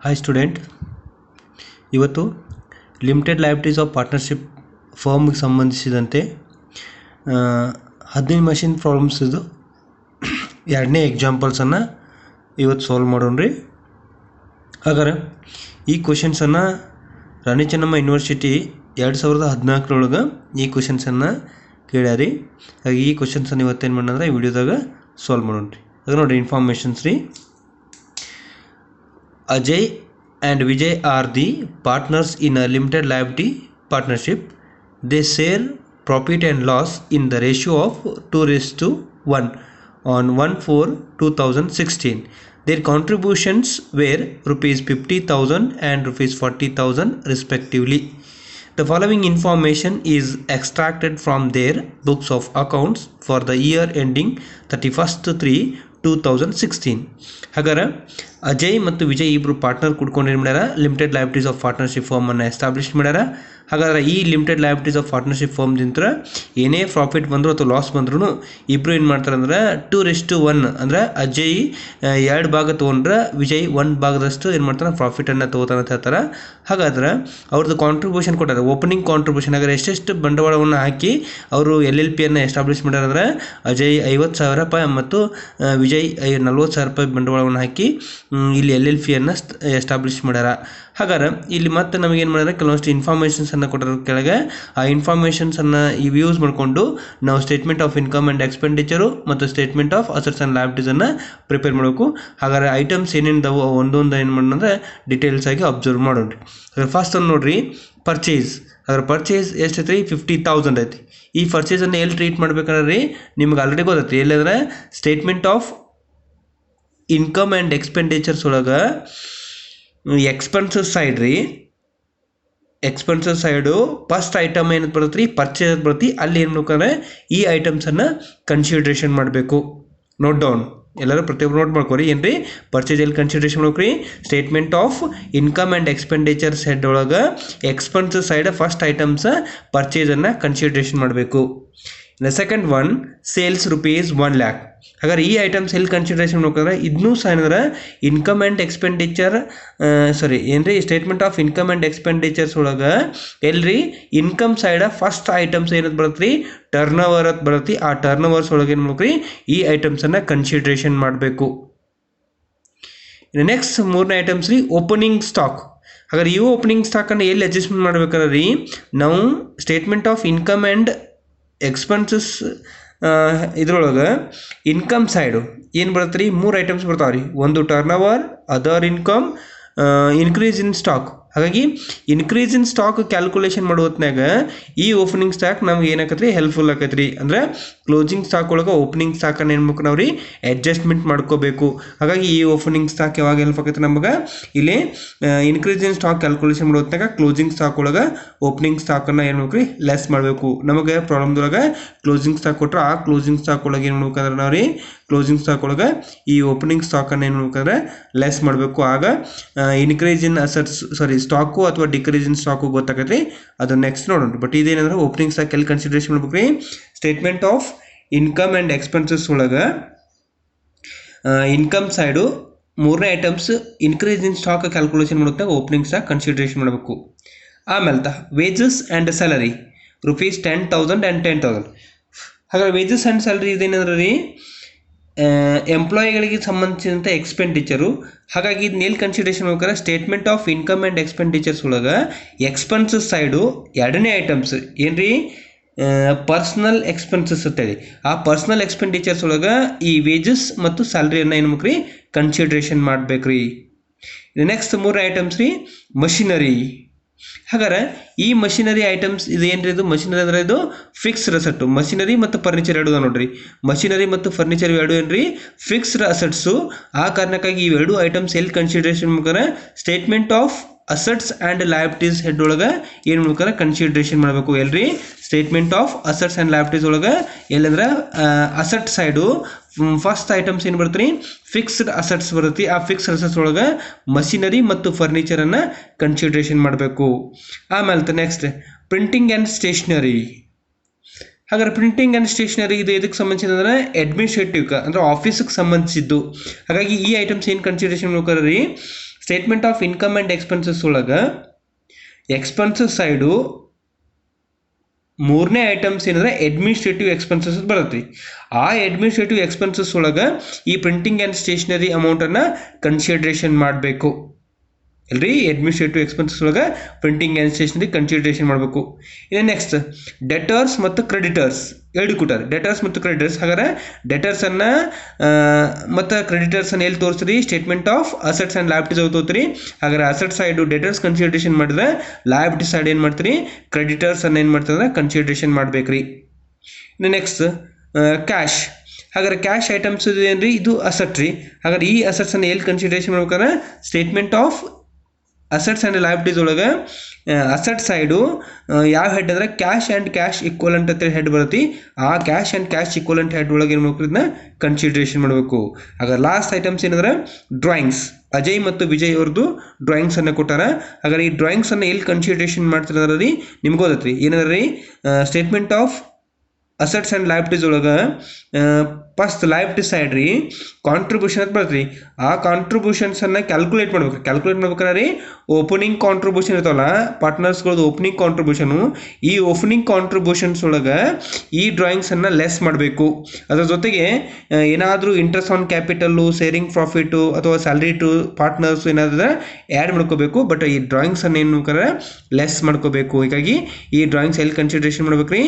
Hi student, ಇವತ್ತು limited liabilities of partnership ಫರ್ಮ್ಗೆ ಸಂಬಂಧಿಸಿದಂತೆ 15 machine problems ಇದು ಎರಡನೇ ಎಕ್ಸಾಂಪಲ್ಸನ್ನು ಇವತ್ತು ಸಾಲ್ವ್ ಮಾಡೋಣ್ರಿ. ಹಾಗಾದ್ರೆ ಈ ಕ್ವಶನ್ಸನ್ನು ರಾಣಿ ಚೆನ್ನಮ್ಮ ಯೂನಿವರ್ಸಿಟಿ 2014 ಈ ಕ್ವಶನ್ಸನ್ನು ಕೇಳ್ಯಾರಿ. ಹಾಗೆ ಈ ಕ್ವಶನ್ಸನ್ನು ಇವತ್ತೇನು ಮಾಡೋಣ ಈ ವಿಡಿಯೋದಾಗ ಸಾಲ್ವ್ ಮಾಡೋಣ್ರಿ. ಅದು ನೋಡಿರಿ ಇನ್ಫಾರ್ಮೇಷನ್ಸ್ ರೀ. Ajay and Vijay are the partners in a limited liability partnership. They share profit and loss in the ratio of 2:1 on 1/4/2016. Their contributions were rupees 50,000 and rupees 40,000 respectively. The following information is extracted from their books of accounts for the year ending 31/3/2016. ಹಾಗಾದ್ರೆ ಅಜಯ್ ಮತ್ತು ವಿಜಯ್ ಇಬ್ಬರು partner ಕೂಡ್ಕೊಂಡು ಏನು ಮಾಡ್ಯಾರ, limited liabilities of partnership ಫರ್ಮನ್ನು establish ಮಾಡ್ಯಾರ. ಹಾಗಾದ್ರೆ ಈ ಲಿಮಿಟೆಡ್ ಲಯಬಿಲಿಟೀಸ್ ಆಫ್ ಪಾರ್ಟ್ನರ್ಶಿಪ್ ಫರ್ಮ್ದಿಂದ ಏನೇ ಪ್ರಾಫಿಟ್ ಬಂದರೂ ಅಥವಾ ಲಾಸ್ ಬಂದ್ರೂ ಇಬ್ಬರು ಏನು ಮಾಡ್ತಾರೆ ಅಂದ್ರೆ 2:1 ಅಂದ್ರೆ ಅಜಯ್ 2 ಭಾಗ ತೊಗೊಂಡ್ರೆ ವಿಜಯ್ 1 ಭಾಗದಷ್ಟು ಏನು ಮಾಡ್ತಾನೆ ಪ್ರಾಫಿಟನ್ನು ತೊಗೋತಾನೆ ಅಂತ ಹೇಳ್ತಾರೆ. ಹಾಗಾದ್ರೆ ಅವ್ರದ್ದು ಕಾಂಟ್ರಿಬ್ಯೂಷನ್ ಕೊಟ್ಟಾರೆ, ಓಪನಿಂಗ್ ಕಾಂಟ್ರಿಬ್ಯೂಷನ್. ಹಾಗಾದ್ರೆ ಎಷ್ಟೆಷ್ಟು ಬಂಡವಾಳವನ್ನು ಹಾಕಿ ಅವರು LLPಯನ್ನು ಎಸ್ಟಾಬ್ಲಿಷ್ ಮಾಡ್ಯಾರ ಅಂದ್ರೆ ಅಜಯ್ 50,000 ರೂಪಾಯಿ ಮತ್ತು ವಿಜಯ್ 40,000 ರೂಪಾಯಿ ಬಂಡವಾಳವನ್ನು ಹಾಕಿ ಇಲ್ಲಿ LLPಯನ್ನು ಎಸ್ಟಾಬ್ಲಿಷ್ ಮಾಡ್ಯಾರ. ಹಾಗಾದ್ರೆ ಇಲ್ಲಿ ಮತ್ತೆ ನಮಗೇನು ಮಾಡಿದ್ರೆ ಕೆಲವೊಂದು ಇನ್ಫಾರ್ಮೇಷನ್ಸನ್ನು ಕೊಟ್ಟರ ಕೆಳಗೆ ಆ ಇನ್ಫಾರ್ಮೇಷನ್ಸನ್ನು ಇವು ಯೂಸ್ ಮಾಡಿಕೊಂಡು ನಾವು statement of income and expenditure ಮತ್ತು ಸ್ಟೇಟ್ಮೆಂಟ್ ಆಫ್ ಅಸೆಟ್ಸ್ ಆ್ಯಂಡ್ ಲಯಬಿಲಿಟೀಸನ್ನು ಪ್ರಿಪೇರ್ ಮಾಡಬೇಕು. ಹಾಗಾದ್ರೆ ಐಟಮ್ಸ್ ಏನೇನಿದಾವೆ ಒಂದೊಂದು ಏನು ಮಾಡೋಣ ಡೀಟೇಲ್ಸ್ ಆಗಿ ಅಬ್ಸರ್ವ್ ಮಾಡೋಣ್ರಿ. ಫಸ್ಟ್ ಒಂದು ನೋಡ್ರಿ, ಪರ್ಚೇಸ್. ಅದ್ರ ಪರ್ಚೇಸ್ ಎಷ್ಟೈತಿ 50,000 ಐತಿ. ಈ ಪರ್ಚೇಸನ್ನು ಎಲ್ಲಿ ಟ್ರೀಟ್ ಮಾಡ್ಬೇಕಂದ್ರೆ ರೀ ನಿಮ್ಗೆ ಆಲ್ರೆಡಿ ಗೊತ್ತೈತಿ. ಎಲ್ಲಂದ್ರೆ statement of income and expenditures ಒಳಗೆ ಎಕ್ಸ್ಪೆನ್ಸಸ್ ಸೈಡ್ ರೀ, ಎಕ್ಸ್ಪೆನ್ಸಸ್ ಸೈಡು ಫಸ್ಟ್ ಐಟಮ್ ಏನಂತ ಬರುತ್ತೆ ರೀ, ಪರ್ಚೇಸ್ ಬರುತ್ತೆ. ಅಲ್ಲಿ ಏನು ಮಾಡ್ಬೇಕಂದ್ರೆ ಈ ಐಟಮ್ಸನ್ನು ಕನ್ಸಿಡರೇಷನ್ ಮಾಡಬೇಕು. ನೋಟ್ ಡೌನ್, ಎಲ್ಲರೂ ಪ್ರತಿಯೊಬ್ಬರು ನೋಟ್ ಮಾಡ್ಕೊರಿ. ಏನು ರೀ ಪರ್ಚೇಸ್ ಎಲ್ಲಿ ಕನ್ಸಿಡರೇಷನ್ ಮಾಡ್ಬೇಕ್ರಿ, statement of income and expenditures head ಒಳಗೆ ಎಕ್ಸ್ಪೆನ್ಸಸ್ ಸೈಡ್ ಫಸ್ಟ್ ಐಟಮ್ಸ್ ಪರ್ಚೇಸನ್ನು ಕನ್ಸಿಡರೇಷನ್ ಮಾಡಬೇಕು. The second one sales rupees 1 lakh. ಹಾಗಾದ್ರೆ ಈ ಐಟಮ್ಸ್ ಎಲ್ಲಿ ಕನ್ಸಿಡರೇಷನ್ ಮಾಡ್ಬೇಕಂದ್ರೆ ಇದನ್ನೂ ಸಹ ಏನಂದ್ರೆ ಇನ್ಕಮ್ ಆ್ಯಂಡ್ ಎಕ್ಸ್ಪೆಂಡಿಚರ್ ಏನ್ರಿ statement of income and expenditures ಒಳಗೆ ಎಲ್ರಿ ಇನ್ಕಮ್ ಸೈಡ್ ಫಸ್ಟ್ ಐಟಮ್ಸ್ ಏನಂತ ಬರುತ್ತೆ ರೀ, ಟರ್ನ್ ಓವರ್ ಅಂತ ಬರುತ್ತೆ. ಆ ಟರ್ನ್ ಓವರ್ಸ್ ಒಳಗೆ ಏನು ಮಾಡ್ಬೇಕ್ರಿ ಈ ಐಟಮ್ಸನ್ನು ಕನ್ಸಿಡರೇಷನ್ ಮಾಡಬೇಕು. ನೆಕ್ಸ್ಟ್ ಮೂರನೇ ಐಟಮ್ಸ್ ರೀ, ಓಪನಿಂಗ್ ಸ್ಟಾಕ್. ಹಾಗಾದ್ರೆ ಈ ಓಪನಿಂಗ್ ಸ್ಟಾಕನ್ನು ಎಲ್ಲಿ ಅಡ್ಜಸ್ಟ್ಮೆಂಟ್ ಮಾಡ್ಬೇಕಾದ್ರೆ ರೀ ನಾವು statement of income and expenses ಇದ್ರೊಳಗೆ ಇನ್ಕಮ್ ಸೈಡು ಏನು ಬರುತ್ತೆ ರೀ, 3 ಐಟಮ್ಸ್ ಬರ್ತಾವೆ ರೀ. ಒಂದು turn over, other income, increase in stock. ಹಾಗಾಗಿ ಇನ್ಕ್ರೀಸ್ ಇನ್ ಸ್ಟಾಕ್ ಕ್ಯಾಲ್ಕುಲೇಷನ್ ಮಾಡೋ ಹೊತ್ನಾಗ ಈ ಓಪನಿಂಗ್ ಸ್ಟಾಕ್ ನಮ್ಗೆ ಏನಾಕತ್ರಿ ರೀ ಹೆಲ್ಪ್ಫುಲ್ ಆಕೈತೆ ರೀ. ಅಂದರೆ ಕ್ಲೋಸಿಂಗ್ ಸ್ಟಾಕ್ ಒಳಗೆ ಓಪನಿಂಗ್ ಸ್ಟಾಕನ್ನು ಏನು ಮಾಡ್ಬೇಕು ನಾವು ರೀ ಅಡ್ಜಸ್ಟ್ಮೆಂಟ್ ಮಾಡ್ಕೋಬೇಕು. ಹಾಗಾಗಿ ಈ ಓಪನಿಂಗ್ ಸ್ಟಾಕ್ ಯಾವಾಗ ಹೆಲ್ಪ್ ಆಕೈತೆ ನಮಗೆ, ಇಲ್ಲಿ ಇನ್ಕ್ರೀಸ್ ಇನ್ ಸ್ಟಾಕ್ ಕ್ಯಾಲ್ಕುಲೇಷನ್ ಮಾಡೋ ಹೊತ್ನಾಗ ಕ್ಲೋಸಿಂಗ್ ಸ್ಟಾಕ್ ಒಳಗೆ ಓಪನಿಂಗ್ ಸ್ಟಾಕನ್ನು ಏನು ಮಾಡ್ಬೇಕು ರೀ ಲೆಸ್ ಮಾಡಬೇಕು. ನಮಗೆ ಪ್ರಾಬ್ಲಮ್ದೊಳಗೆ ಕ್ಲೋಸಿಂಗ್ ಸ್ಟಾಕ್ ಕೊಟ್ಟರೆ ಆ ಕ್ಲೋಸಿಂಗ್ ಸ್ಟಾಕ್ ಒಳಗೆ ಏನು ಮಾಡ್ಬೇಕಂದ್ರೆ ನಾವು ರೀ ಕ್ಲೋಸಿಂಗ್ ಸ್ಟಾಕ್ ಒಳಗೆ ಈ ಓಪನಿಂಗ್ ಸ್ಟಾಕನ್ನು ಏನು ಮಾಡ್ಬೇಕಂದ್ರೆ ಲೆಸ್ ಮಾಡಬೇಕು. ಆಗ ಇನ್ಕ್ರೀಸ್ ಇನ್ ಅಸೆಟ್ಸ್ ಸ್ಟಾಕು ಅಥವಾ ಡಿಕ್ರೀಸ್ ಇನ್ ಸ್ಟಾಕು ಗೊತ್ತಾಗತ್ತೆ. ಅದು ನೆಕ್ಸ್ಟ್ ನೋಡೋಣ. ಬಟ್ ಇದೇನಂದ್ರೆ ಓಪನಿಂಗ್ ಸ್ಟಾಕ್ ಎಲ್ಲಿ ಕನ್ಸಿಡರೇಷನ್ ಮಾಡ್ಬೇಕು ರೀ, statement of income and expenses ಒಳಗೆ ಇನ್ಕಮ್ ಸೈಡು ಮೂರನೇ items increase in stock calculation ಮಾಡುತ್ತೆ ಓಪನಿಂಗ್ ಸ್ಟಾಕ್ ಕನ್ಸಿಡರೇಷನ್ ಮಾಡಬೇಕು. ಆಮೇಲೆ ವೇಜಸ್ ಆ್ಯಂಡ್ ಸ್ಯಾಲರಿ ₹10,000 and 10,000. ಹಾಗಾದ್ರೆ ವೇಜಸ್ ಆ್ಯಂಡ್ ಸ್ಯಾಲರಿ ಇದೇನಂದ್ರೆ ರೀ ಎಂಪ್ಲಾಯಿಗಳಿಗೆ ಸಂಬಂಧಿಸಿದಂಥ ಎಕ್ಸ್ಪೆಂಡಿಚರು. ಹಾಗಾಗಿ ಇದನ್ನ ಎಲ್ಲಿ ಕನ್ಸಿಡರೇಷನ್ ಮಾಡ್ಬೇಕಾದ್ರೆ statement of income and expenditures ಒಳಗೆ ಎಕ್ಸ್ಪೆನ್ಸಸ್ ಸೈಡು ಎರಡನೇ ಐಟಮ್ಸ್ ಏನು ರೀ ಪರ್ಸ್ನಲ್ ಎಕ್ಸ್ಪೆನ್ಸಸ್ ಅಂತೇಳಿ ಆ ಪರ್ಸ್ನಲ್ ಎಕ್ಸ್ಪೆಂಡಿಚರ್ಸ್ ಒಳಗೆ ಈ ವೇಜಸ್ ಮತ್ತು ಸ್ಯಾಲ್ರಿಯನ್ನು ಏನು ಮಾಡ್ಬೇಕ್ರಿ ಕನ್ಸಿಡರೇಷನ್ ಮಾಡ್ಬೇಕ್ರಿ. ನೆಕ್ಸ್ಟ್ ಮೂರು ಐಟಮ್ಸ್ ರೀ ಮಷಿನರಿ. ಹಾಗಾದ್ರೆ ಈ ಮಷಿನರಿ ಐಟಮ್ಸ್ ಇದು ಏನ್ರಿ, ಇದು ಮಷಿನರಿ ಅಂದ್ರೆ ಇದು ಫಿಕ್ಸ್ಡ್ ಅಸೆಟ್ಟು. ಮಷಿನರಿ ಮತ್ತು ಫರ್ನಿಚರ್ ಎರಡು ನೋಡ್ರಿ, ಮಷಿನರಿ ಮತ್ತು ಫರ್ನಿಚರ್ ಎರಡು ಏನ್ರಿ ಫಿಕ್ಸ್ಡ್ ಅಸೆಟ್ಸು. ಆ ಕಾರಣಕ್ಕಾಗಿ ಇವೆರಡು ಐಟಮ್ಸ್ ಎಲ್ಲಿ ಕನ್ಸಿಡರೇಷನ್ ಮಾಡ್ಬೇಕಾರೆ statement of assets and liabilities head ಒಳಗೆ ಏನು ಮಾಡ್ಬೇಕಾರೆ ಕನ್ಸಿಡರೇಷನ್ ಮಾಡಬೇಕು. ಎಲ್ರಿ statement of assets and liabilities ಒಳಗೆ ಎಲ್ಲಂದ್ರೆ ಅಸೆಟ್ ಸೈಡು ಫಸ್ಟ್ ಐಟಮ್ಸ್ ಏನು ಬರುತ್ತೆ ರೀ ಫಿಕ್ಸ್ಡ್ ಅಸೆಟ್ಸ್ ಬರುತ್ತೆ. ಆ ಫಿಕ್ಸ್ಡ್ ಅಸೆಟ್ಸ್ ಒಳಗೆ ಮಷಿನರಿ ಮತ್ತು ಫರ್ನಿಚರನ್ನು ಕನ್ಸಿಡರೇಷನ್ ಮಾಡಬೇಕು. ಆಮೇಲೆ ನೆಕ್ಸ್ಟ್ ಪ್ರಿಂಟಿಂಗ್ ಆ್ಯಂಡ್ ಸ್ಟೇಷನರಿ. ಹಾಗಾದ್ರೆ ಪ್ರಿಂಟಿಂಗ್ ಆ್ಯಂಡ್ ಸ್ಟೇಷನರಿ ಇದು ಇದಕ್ಕೆ ಸಂಬಂಧಿಸಿದ್ರೆ ಅಡ್ಮಿನಿಸ್ಟ್ರೇಟಿವ್ ಅಂದರೆ ಆಫೀಸಿಗೆ ಸಂಬಂಧಿಸಿದ್ದು. ಹಾಗಾಗಿ ಈ ಐಟಮ್ಸ್ ಏನು ಕನ್ಸಿಡರೇಷನ್ ಮಾಡ್ಬೇಕಾರೆ ರೀ statement of income and expenses ಒಳಗೆ ಎಕ್ಸ್ಪೆನ್ಸಸ್ ಸೈಡು ಮೂರನೇ ಐಟಮ್ಸ್ ಏನಂದ್ರೆ ಅಡ್ಮಿನಿಸ್ಟ್ರೇಟಿವ್ ಎಕ್ಸ್ಪೆನ್ಸಸ್ ಬರುತ್ತೆ. ಆ ಅಡ್ಮಿನಿಸ್ಟ್ರೇಟಿವ್ ಎಕ್ಸ್ಪೆನ್ಸಸ್ ಒಳಗೆ ಈ ಪ್ರಿಂಟಿಂಗ್ ಆ್ಯಂಡ್ ಸ್ಟೇಷನರಿ ಅಮೌಂಟನ್ನು ಕನ್ಸಿಡರೇಷನ್ ಮಾಡಬೇಕು ಅಲ್ರಿ. ಅಡ್ಮಿನಿಸ್ಟ್ರೇಟಿವ್ ಎಕ್ಸ್ಪೆನ್ಸಸ್ ಒಳಗೆ ಪ್ರಿಂಟಿಂಗ್ ಆ್ಯಂಡ್ ಸ್ಟೇಷನರಿ ಕನ್ಸಿಡರೇಷನ್ ಮಾಡಬೇಕು. ಇನ್ನು ನೆಕ್ಸ್ಟ್ ಡೆಟರ್ಸ್ ಮತ್ತು ಕ್ರೆಡಿಟರ್ಸ್ ಎರಡು ಕೊಟ್ಟಾರೆ, ಡೆಟರ್ಸ್ ಮತ್ತು ಕ್ರೆಡಿಟರ್ಸ್. ಹಾಗಾದ್ರೆ ಡೆಟರ್ಸನ್ನು ಮತ್ತು ಕ್ರೆಡಿಟರ್ಸನ್ನು ಎಲ್ಲಿ ತೋರಿಸ್ತೀರಿ? Statement of assets and liabilities ಅವು ತೋರಿಸ್ತೀರಿ. ಹಾಗಾದ್ರೆ ಅಸೆಟ್ ಸೈಡು ಡೆಟರ್ಸ್ ಕನ್ಸಿಡರೇಷನ್ ಮಾಡಿದ್ರೆ ಲಯಬಿಲಿಟಿ ಸೈಡ್ ಏನು ಮಾಡ್ತೀರಿ? ಕ್ರೆಡಿಟರ್ಸನ್ನು ಏನು ಮಾಡ್ತಾರೆ? ಕನ್ಸಿಡರೇಷನ್ ಮಾಡ್ಬೇಕ್ರಿ. ಇನ್ನು ನೆಕ್ಸ್ಟ್ ಕ್ಯಾಶ್. ಹಾಗಾದ್ರೆ ಕ್ಯಾಶ್ ಐಟಮ್ಸ್ ಏನ್ರಿ? ಇದು ಅಸೆಟ್ ರೀ. ಹಾಗಾದ್ರೆ ಈ ಅಸೆಟ್ಸನ್ನು ಎಲ್ಲಿ ಕನ್ಸಿಡರೇಷನ್ ಮಾಡ್ಬೇಕಾದ್ರೆ statement of assets and liabilities ಒಳಗೆ ಅಸೆಟ್ ಸೈಡು ಯಾವ ಹೆಡ್ ಅಂದರೆ ಕ್ಯಾಶ್ ಆ್ಯಂಡ್ ಕ್ಯಾಶ್ ಈಕ್ವಲೆಂಟ್ ಅಂತೇಳಿ ಹೆಡ್ ಬರುತ್ತೆ. ಆ cash and cash equivalent head ಒಳಗೆ ಏನು ಮಾಡಬೇಕು? ಇದನ್ನ ಕನ್ಸಿಡರೇಷನ್ ಮಾಡಬೇಕು. ಹಾಗಾದ್ರೆ ಲಾಸ್ಟ್ ಐಟಮ್ಸ್ ಏನಂದ್ರೆ ಡ್ರಾಯಿಂಗ್ಸ್. ಅಜಯ್ ಮತ್ತು ವಿಜಯ್ ಅವ್ರದ್ದು ಡ್ರಾಯಿಂಗ್ಸನ್ನು ಕೊಟ್ಟಾರ. ಹಾಗಾದ್ರೆ ಈ ಡ್ರಾಯಿಂಗ್ಸನ್ನು ಎಲ್ಲಿ ಕನ್ಸಿಡರೇಷನ್ ಮಾಡ್ತಿರೋದ್ರ ರೀ? ನಿಮ್ಗೆ ಗೊತ್ತೈತೆ ರೀ. ಏನಂದ್ರೆ ರೀ statement of assets and liabilities ಒಳಗೆ ಫಸ್ಟ್ ಲಯಬಿಲಿಟಿ ಸೈಡ್ ರೀ ಕಾಂಟ್ರಿಬ್ಯೂಷನ್ ಅಂತ ಬರ್ತದೆ ರೀ. ಆ ಕಾಂಟ್ರಿಬ್ಯೂಷನ್ಸನ್ನು ಕ್ಯಾಲ್ಕುಲೇಟ್ ಮಾಡ್ಬೇಕು. ಕ್ಯಾಲ್ಕುಲೇಟ್ ಮಾಡ್ಬೇಕಾದ್ರೆ ರೀ ಓಪನಿಂಗ್ ಕಾಂಟ್ರಿಬ್ಯೂಷನ್ ಇರ್ತಾವಲ್ಲ ಪಾರ್ಟ್ನರ್ಸ್ಗಳದ್ದು ಓಪನಿಂಗ್ ಕಾಂಟ್ರಿಬ್ಯೂಷನು, ಈ ಓಪನಿಂಗ್ ಕಾಂಟ್ರಿಬ್ಯೂಷನ್ಸ್ ಒಳಗೆ ಈ ಡ್ರಾಯಿಂಗ್ಸನ್ನು ಲೆಸ್ ಮಾಡಬೇಕು. ಅದರ ಜೊತೆಗೆ ಏನಾದರೂ interest on capital, sharing profit ಅಥವಾ ಸ್ಯಾಲ್ರಿ ಟು ಪಾರ್ಟ್ನರ್ಸ್ ಏನಾದ್ರೆ ಆ್ಯಡ್ ಮಾಡ್ಕೋಬೇಕು. ಬಟ್ ಈ ಡ್ರಾಯಿಂಗ್ಸನ್ನು ಏನು ಮಾಡ್ತಾರೆ? ಲೆಸ್ ಮಾಡ್ಕೋಬೇಕು. ಹೀಗಾಗಿ ಈ ಡ್ರಾಯಿಂಗ್ಸ್ ಎಲ್ಲಿ ಕನ್ಸಿಡರೇಷನ್ ಮಾಡ್ಬೇಕು ರೀ?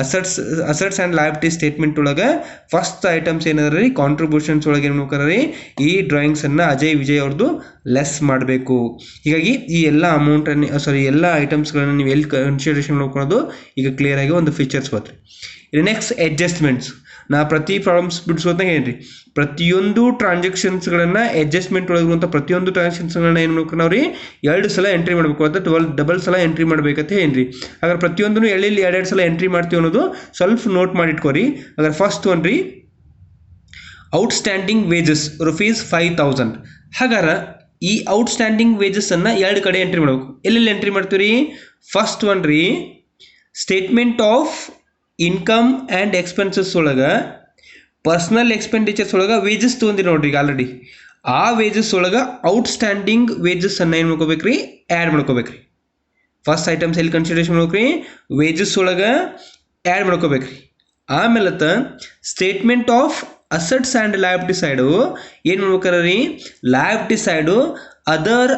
ಅಸೆಟ್ಸ್ ಆ್ಯಂಡ್ ಲಯಬಿಲಿಟಿ ಸ್ಟೇಟ್ಮೆಂಟ್ ಒಳಗೆ ಫಸ್ಟ್ ಐಟಮ್ಸ್ ಏನಾದ್ರೆ ರೀ ಕಾಂಟ್ರಿಬ್ಯೂಷನ್ಸ್ ಒಳಗೆ ಏನು ಮಾಡ್ತಾರೆ ರೀ? ಈ ಡ್ರಾಯಿಂಗ್ಸನ್ನು ಅಜಯ್ ವಿಜಯ್ ಅವ್ರದ್ದು ಲೆಸ್ ಮಾಡಬೇಕು. ಹೀಗಾಗಿ ಈ ಎಲ್ಲ ಅಮೌಂಟನ್ನು ಎಲ್ಲ ಐಟಮ್ಸ್ಗಳನ್ನು ನೀವು ಎಲ್ಲಿ ಕನ್ಸಿಡರೇಷನ್ ಮಾಡ್ಕೊಳ್ಳೋದು ಈಗ ಕ್ಲಿಯರ್ ಆಗಿ ಒಂದು ಫೀಚರ್ಸ್ ಬರ್ತದೆ. ಇನ್ನು ನೆಕ್ಸ್ಟ್ ಅಡ್ಜಸ್ಟ್ಮೆಂಟ್ಸ್. ನಾ ಪ್ರತಿ ಪ್ರಾಬ್ಲಮ್ಸ್ ಬಿಡಿಸೋದಾಗ ಏನ್ರಿ ಪ್ರತಿಯೊಂದು ಟ್ರಾನ್ಸಾಕ್ಷನ್ಸ್ಗಳನ್ನು ಅಡ್ಜಸ್ಟ್ಮೆಂಟ್ ಒಳಗಿರುವಂಥ ಪ್ರತಿಯೊಂದು ಟ್ರಾನ್ಸಾಕ್ಷನ್ಸ್ಗಳನ್ನ ಏನು ಮಾಡ್ಬೇಕು ನಾವು ರೀ? 2 ಸಲ ಎಂಟ್ರಿ ಮಾಡಬೇಕು ಅಥವಾ ಡಬಲ್ ಸಲ ಎಂಟ್ರಿ ಮಾಡಬೇಕಂತ ಏನ್ರಿ. ಹಾಗಾದ್ರೆ ಪ್ರತಿಯೊಂದನ್ನು ಎಲ್ಲಿ 2 ಸಲ ಎಂಟ್ರಿ ಮಾಡ್ತೀವಿ ಅನ್ನೋದು ಸ್ವಲ್ಪ ನೋಟ್ ಮಾಡಿಟ್ಕೋರಿ. ಹಾಗಾದ್ರೆ ಫಸ್ಟ್ ಒನ್ ರೀ ಔಟ್ಸ್ಟ್ಯಾಂಡಿಂಗ್ ವೇಜಸ್ ₹5,000. ಹಾಗಾದ್ರೆ ಈ ಔಟ್ಸ್ಟ್ಯಾಂಡಿಂಗ್ ವೇಜಸ್ಸನ್ನು 2 ಕಡೆ ಎಂಟ್ರಿ ಮಾಡಬೇಕು. ಎಲ್ಲೆಲ್ಲಿ ಎಂಟ್ರಿ ಮಾಡ್ತೀವಿ ರೀ? ಫಸ್ಟ್ ಒನ್ ರೀ statement of income and expenses ಒಳಗೆ ಪರ್ಸ್ನಲ್ ಎಕ್ಸ್ಪೆಂಡಿಚರ್ಸ್ ಒಳಗೆ ವೇಜಸ್ ತೊಗೊಂಡಿರಿ ನೋಡ್ರಿ ಈಗ ಆಲ್ರೆಡಿ. ಆ ವೇಜಸ್ ಒಳಗೆ ಔಟ್ಸ್ಟ್ಯಾಂಡಿಂಗ್ ವೇಜಸ್ಸನ್ನು ಏನು ಮಾಡ್ಕೋಬೇಕು ರೀ? ಆ್ಯಡ್ ಮಾಡ್ಕೋಬೇಕು ರೀ. ಫಸ್ಟ್ ಐಟಮ್ಸ್ ಎಲ್ಲಿ ಕನ್ಸಿಡರೇಷನ್ ಮಾಡ್ಬೇಕು ರೀ? ವೇಜಸ್ ಒಳಗೆ ಆ್ಯಡ್ ಮಾಡ್ಕೋಬೇಕು ರೀ. ಆಮೇಲೆ statement of assets and liability side ಏನು ಮಾಡ್ಬೇಕಾರೆ ರೀ? ಲಯಬಿಲಿಟಿ ಸೈಡು ಅದರ್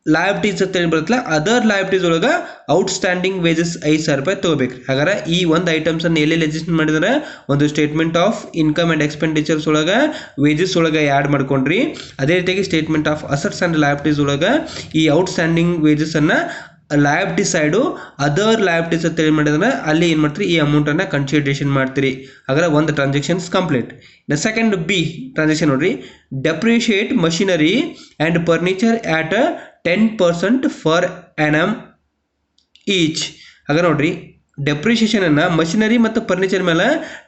ಲಯಬಿಲಿಟೀಸ್ ಅಂತ ಏನು ಬರುತ್ತಲ್ಲ ಅದರ್ ಲಯಬಿಲಿಟೀಸ್ ಒಳಗೆ ಔಟ್ಸ್ಟ್ಯಾಂಡಿಂಗ್ ವೇಜಸ್ ₹5,000 ತೊಗೋಬೇಕು. ಹಾಗಾದ್ರೆ ಈ ಒಂದು ಐಟಮ್ಸನ್ನು ಎಲ್ಲೆಲ್ಲಿ ಅಡ್ಜಸ್ಟ್ ಮಾಡಿದ್ರೆ ಒಂದು statement of income and expenditures ಒಳಗೆ ವೇಜಸ್ ಒಳಗೆ ಆ್ಯಡ್ ಮಾಡ್ಕೊಂಡ್ರಿ. ಅದೇ ರೀತಿಯಾಗಿ statement of assets and liabilities ಒಳಗೆ ಈ ಔಟ್ಸ್ಟ್ಯಾಂಡಿಂಗ್ ವೇಜಸ್ಸನ್ನು ಲಯಬಿಲಿಟಿ ಸೈಡು ಅದರ್ ಲಯಬಿಲಿಟೀಸ್ ಅಂತ ಏನು ಮಾಡಿದ್ರೆ ಅಲ್ಲಿ ಏನು ಮಾಡ್ತೀರಿ? ಈ ಅಮೌಂಟನ್ನು ಕನ್ಸಿಡರೇಷನ್ ಮಾಡ್ತೀರಿ. ಹಾಗಾದ್ರೆ ಒಂದು transactions complete. The second B transaction ನೋಡ್ರಿ depreciate machinery and furniture at 10% per annum each. ಹಾಗೆ ನೋಡ್ರಿ ಡೆಪ್ರಿಷಿಯೇಷನನ್ನು ಮಷಿನರಿ ಮತ್ತು ಫರ್ನಿಚರ್ ಮೇಲೆ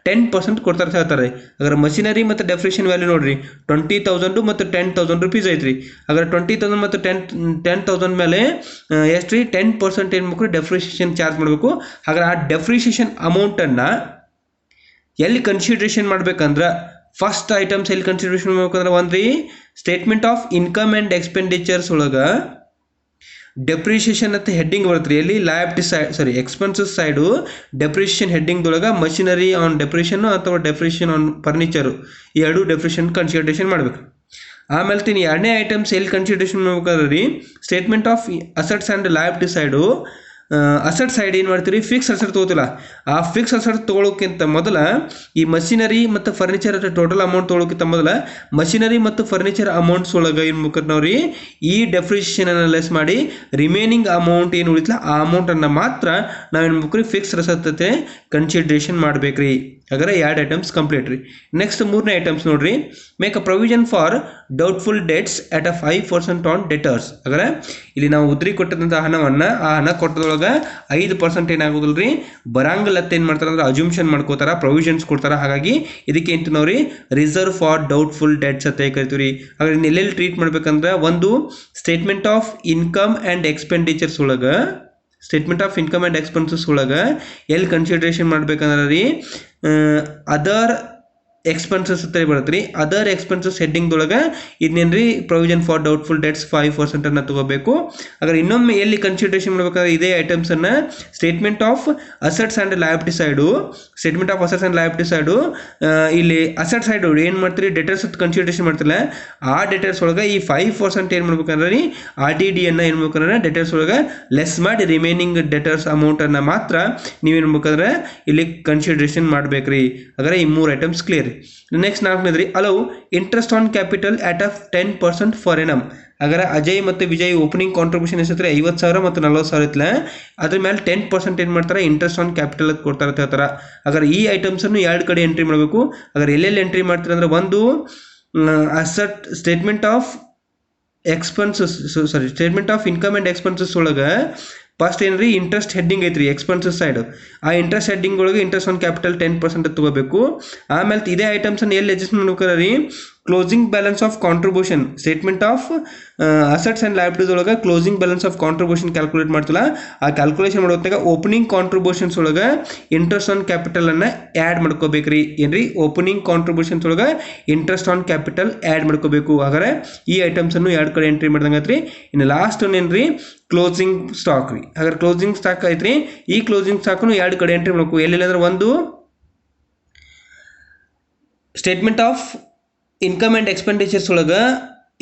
10% ಕೊಡ್ತಾರೆ ಅಂತ ಹೇಳ್ತಾರೆ. ಹಾಗಾದ್ರೆ ಮಷಿನರಿ ಮತ್ತು ಡೆಪ್ರಿಷಿಯೇಷನ್ ವ್ಯಾಲ್ಯೂ ನೋಡ್ರಿ 20,000 ಮತ್ತು 10,000 ರೂಪೀಸ್ ಐತ್ರಿ. ಹಾಗಾದ್ರೆ 20,000 ಮತ್ತು 10,000 ಮೇಲೆ ಎಷ್ಟು ರೀ? 10% ಏನು ಮಾಡಬೇಕು? ಡೆಪ್ರಿಷಿಯೇಷನ್ ಚಾರ್ಜ್ ಮಾಡಬೇಕು. ಹಾಗಾದ್ರೆ ಆ ಡೆಪ್ರಿಷಿಯೇಷನ್ ಅಮೌಂಟನ್ನು ಎಲ್ಲಿ ಕನ್ಸಿಡರೇಷನ್ ಮಾಡ್ಬೇಕಂದ್ರೆ ಫಸ್ಟ್ ಐಟಮ್ಸ್ ಎಲ್ಲಿ ಕನ್ಸಿಡರೇಷನ್ ಮಾಡ್ಬೇಕಂದ್ರೆ ಒಂದು ರೀ statement of income and expenditures ಒಳಗೆ ಡೆಪ್ರಿಷಿಯೇಷನ್ ಅಂತ ಹೆಡ್ಡಿಂಗ್ ಬರುತ್ತೆ. ಎಲ್ಲಿ liability side expenses side depreciation ಹೆಡ್ಡಿಂಗ್ದೊಳಗೆ ಮಷಿನರಿ ಆನ್ ಡೆಪ್ರಿಷನ್ ಅಥವಾ ಡೆಪ್ರಿಷಿಯೇಷನ್ ಆನ್ ಫರ್ನಿಚರು ಈ ಎರಡು ಡೆಪ್ರಿಷಿಯೇಷನ್ ಕನ್ಸಿಡರೇಷನ್ ಮಾಡಬೇಕು. ಆಮೇಲೆ ತಿನ್ನು ಎರಡನೇ ಐಟಮ್ಸ್ ಎಲ್ಲಿ ಕನ್ಸಿಡರೇಷನ್ ಮಾಡ್ಬೇಕಾದ್ರೆ ರೀ statement of assets and liability side asset side ಏನು ಮಾಡ್ತೀರಿ? ಫಿಕ್ಸ್ ಅಸೆಟ್ ತೊಗೋತಿಲ್ಲ. ಆ ಫಿಕ್ಸ್ ಅಸೆಟ್ ತೊಗೊಳೋಕ್ಕಿಂತ ಮೊದಲ ಈ ಮಷಿನರಿ ಮತ್ತು ಫರ್ನಿಚರ್ ಟೋಟಲ್ ಅಮೌಂಟ್ ತೊಗೊಳೋಕ್ಕಿಂತ ಮೊದಲ ಮಷಿನರಿ ಮತ್ತು ಫರ್ನಿಚರ್ ಅಮೌಂಟ್ಸ್ ಒಳಗೆ ಏನು ಮಾಡ್ತಾರೆ ನಾವು ರೀ ಈ ಡೆಪ್ರಿಷಿಯೇಷನನ್ನು ಲೆಸ್ ಮಾಡಿ ರಿಮೈನಿಂಗ್ ಅಮೌಂಟ್ ಏನು ಉಳಿತಲ್ಲ ಆ ಅಮೌಂಟನ್ನು ಮಾತ್ರ ನಾವೇನು ಮಾಡ್ಬೇಕು ರೀ? ಫಿಕ್ಸ್ ಅಸೆಟ್ ಕನ್ಸಿಡರೇಷನ್ ಮಾಡ್ಬೇಕು ರೀ. ಹಾಗಾದ್ರೆ 2 ಐಟಮ್ಸ್ ಕಂಪ್ಲೀಟ್ ರೀ. ನೆಕ್ಸ್ಟ್ ಮೂರನೇ ಐಟಮ್ಸ್ ನೋಡ್ರಿ make a provision for doubtful debts at 5% on debtors. ಹಾಗಾದ್ರೆ ಇಲ್ಲಿ ನಾವು ಉದ್ರಿ ಕೊಟ್ಟಂಥ ಹಣವನ್ನು ಆ ಹಣ ಕೊಟ್ಟದೊಳಗೆ 5% ಏನಾಗೋದಿಲ್ಲ ರೀ ಬರಂಗಿಲ್ಲತ್ತೆ ಏನು ಮಾಡ್ತಾರೆ ಅಂದ್ರೆ ಅಜ್ಯೂಮ್ಷನ್ ಮಾಡ್ಕೋತಾರ, ಪ್ರೊವಿಷನ್ಸ್ ಕೊಡ್ತಾರೆ. ಹಾಗಾಗಿ ಇದಕ್ಕೆ ಏನು ನಾವು ರೀ ರಿಸರ್ವ್ ಫಾರ್ ಡೌಟ್ಫುಲ್ ಡೆಟ್ಸ್ ಅಂತ ಕರಿತೀವಿ ರೀ. ಹಾಗಾದ್ರೆ ಎಲ್ಲೆಲ್ಲಿ ಟ್ರೀಟ್ ಮಾಡ್ಬೇಕಂದ್ರೆ ಒಂದು statement of income and expenditures ಒಳಗೆ statement of income and expenses ಒಳಗೆ ಎಲ್ಲಿ ಕನ್ಸಿಡರೇಷನ್ ಮಾಡ್ಬೇಕಂದ್ರೆ ರೀ ಅದರ್ ಎಕ್ಸ್ಪೆನ್ಸಸ್ ಅಂತ ಬರುತ್ತೆ ರೀ. ಅದರ್ ಎಕ್ಸ್ಪೆನ್ಸಸ್ ಹೆಡ್ಡಿಂಗ್ದೊಳಗೆ ಇದನ್ನೇನ್ರಿ ಪ್ರೊವಿಷನ್ ಫಾರ್ ಡೌಟ್ಫುಲ್ ಡೆಟ್ಸ್ 5% ಅನ್ನು ತಗೋಬೇಕು. ಹಾಗಾದ್ರೆ ಇನ್ನೊಮ್ಮೆ ಎಲ್ಲಿ ಕನ್ಸಿಡರೇಷನ್ ಮಾಡ್ಬೇಕಾದ್ರೆ ಇದೇ ಐಟಮ್ಸ್ ಅನ್ನ statement of assets and liability side ಇಲ್ಲಿ ಅಸೆಟ್ ಸೈಡ್ ಏನು ಮಾಡ್ತೀರಿ ಡೆಟರ್ಸ್ ಕನ್ಸಿಡರೇಷನ್ ಮಾಡ್ತಿಲ್ಲ, ಆ ಡೆಟರ್ಸ್ ಒಳಗೆ ಈ 5% ಏನು ಮಾಡ್ಬೇಕಂದ್ರೆ ರೀ RDD ಅನ್ನ ಏನು ಮಾಡ್ಬೇಕಂದ್ರೆ ಡೆಟರ್ಸ್ ಒಳಗೆ ಲೆಸ್ ಮಾಡಿ ರಿಮೈನಿಂಗ್ ಡೆಟರ್ಸ್ ಅಮೌಂಟ್ ಅನ್ನ ಮಾತ್ರ ನೀವೇನು ಮಾಡ್ಬೇಕಂದ್ರೆ ಇಲ್ಲಿ ಕನ್ಸಿಡರೇಷನ್ ಮಾಡ್ಬೇಕ್ರಿ. ಹಾಗಾದ್ರೆ ಈ 3 ಐಟಮ್ಸ್ ಕ್ಲಿಯರ್. ನೆಕ್ಸ್ಟ್ ನಾಲ್ಕನೇದ್ರಿ allow interest on capital at 10% for annum. ಹಾಗಾದ್ರೆ ಅಜಯ್ ಮತ್ತು ವಿಜಯ್ ಓಪನಿಂಗ್ ಕಾಂಟ್ರಿಬ್ಯೂಷನ್ ಎಷ್ಟಿದ್ರೆ 50,000 ಮತ್ತು 40,000 ಇತ್ತಲ್ಲ, ಅದ್ರ ಮೇಲೆ 10% ಏನು ಮಾಡ್ತಾರೆ ಇಂಟ್ರೆಸ್ಟ್ ಆನ್ ಕ್ಯಾಪಿಟಲ್ ಅಂತ ಕೊಡ್ತಾರೆ ಅಂತ ಹೇಳ್ತಾರೆ. ಹಾಗಾದ್ರೆ ಈ ಐಟಮ್ಸ್ ಅನ್ನು 2 ಕಡೆ ಎಂಟ್ರಿ ಮಾಡಬೇಕು. ಹಾಗಾದ್ರೆ ಎಲ್ಲೆಲ್ಲಿ ಎಂಟ್ರಿ ಮಾಡ್ತಾರೆ ಅಂದ್ರೆ ಒಂದು asset statement of income and expenses ಒಳಗೆ ಫಸ್ಟ್ ಏನ್ರಿ ಇಂಟ್ರೆಸ್ಟ್ ಹೆಡ್ಡಿಂಗ್ ಐತ್ರಿ ಎಕ್ಸ್ಪೆನ್ಸಸ್ ಸೈಡ್, ಆ ಇಂಟ್ರೆಸ್ಟ್ ಹೆಡ್ಡಿಂಗ್ ಒಳಗೆ ಇಂಟ್ರೆಸ್ಟ್ ಆನ್ ಕ್ಯಾಪಿಟಲ್ 10% ತಗೋಬೇಕು. ಆಮೇಲೆ ಇದೇ ಐಟಮ್ಸ್ ಅನ್ನು ಎಲ್ಲಿ ಅಡ್ಜಸ್ಟ್ ಮಾಡ್ಬೇಕಾರೆ ರೀ closing balance of contribution statement of assets and liabilities ಒಳಗೆ closing balance of contribution calculate ಮಾಡ್ತಿಲ್ಲ, ಆ ಕ್ಯಾಲ್ಕುಲೇಷನ್ ಮಾಡೋದಾಗ ಓಪನಿಂಗ್ ಕಾಂಟ್ರಿಬ್ಯೂಷನ್ಸ್ ಒಳಗೆ ಇಂಟ್ರೆಸ್ಟ್ ಆನ್ ಕ್ಯಾಪಿಟಲ್ ಅನ್ನ ಆ್ಯಡ್ ಮಾಡ್ಕೋಬೇಕ್ರಿ. ಏನ್ರಿ ಓಪನಿಂಗ್ ಕಾಂಟ್ರಿಬ್ಯೂಷನ್ಸ್ ಒಳಗೆ ಇಂಟ್ರೆಸ್ಟ್ ಆನ್ ಕ್ಯಾಪಿಟಲ್ ಆ್ಯಡ್ ಮಾಡ್ಕೋಬೇಕು. ಹಾಗಾದ್ರೆ ಈ ಐಟಮ್ಸ್ ಅನ್ನು 2 ಕಡೆ ಎಂಟ್ರಿ ಮಾಡ್ದಂಗತ್ರಿ. ಇನ್ನು ಲಾಸ್ಟ್ ಏನ್ರಿ ಕ್ಲೋಸಿಂಗ್ ಸ್ಟಾಕ್ ರೀ. ಹಾಗಾದ್ರೆ ಕ್ಲೋಸಿಂಗ್ ಸ್ಟಾಕ್ ಐತ್ರಿ, ಈ ಕ್ಲೋಸಿಂಗ್ ಸ್ಟಾಕ್ನು 2 ಕಡೆ ಎಂಟ್ರಿ ಮಾಡಬೇಕು. ಎಲ್ಲಿಲ್ಲ ಅಂದ್ರೆ ಒಂದು statement of income and expenditures ಒಳಗೆ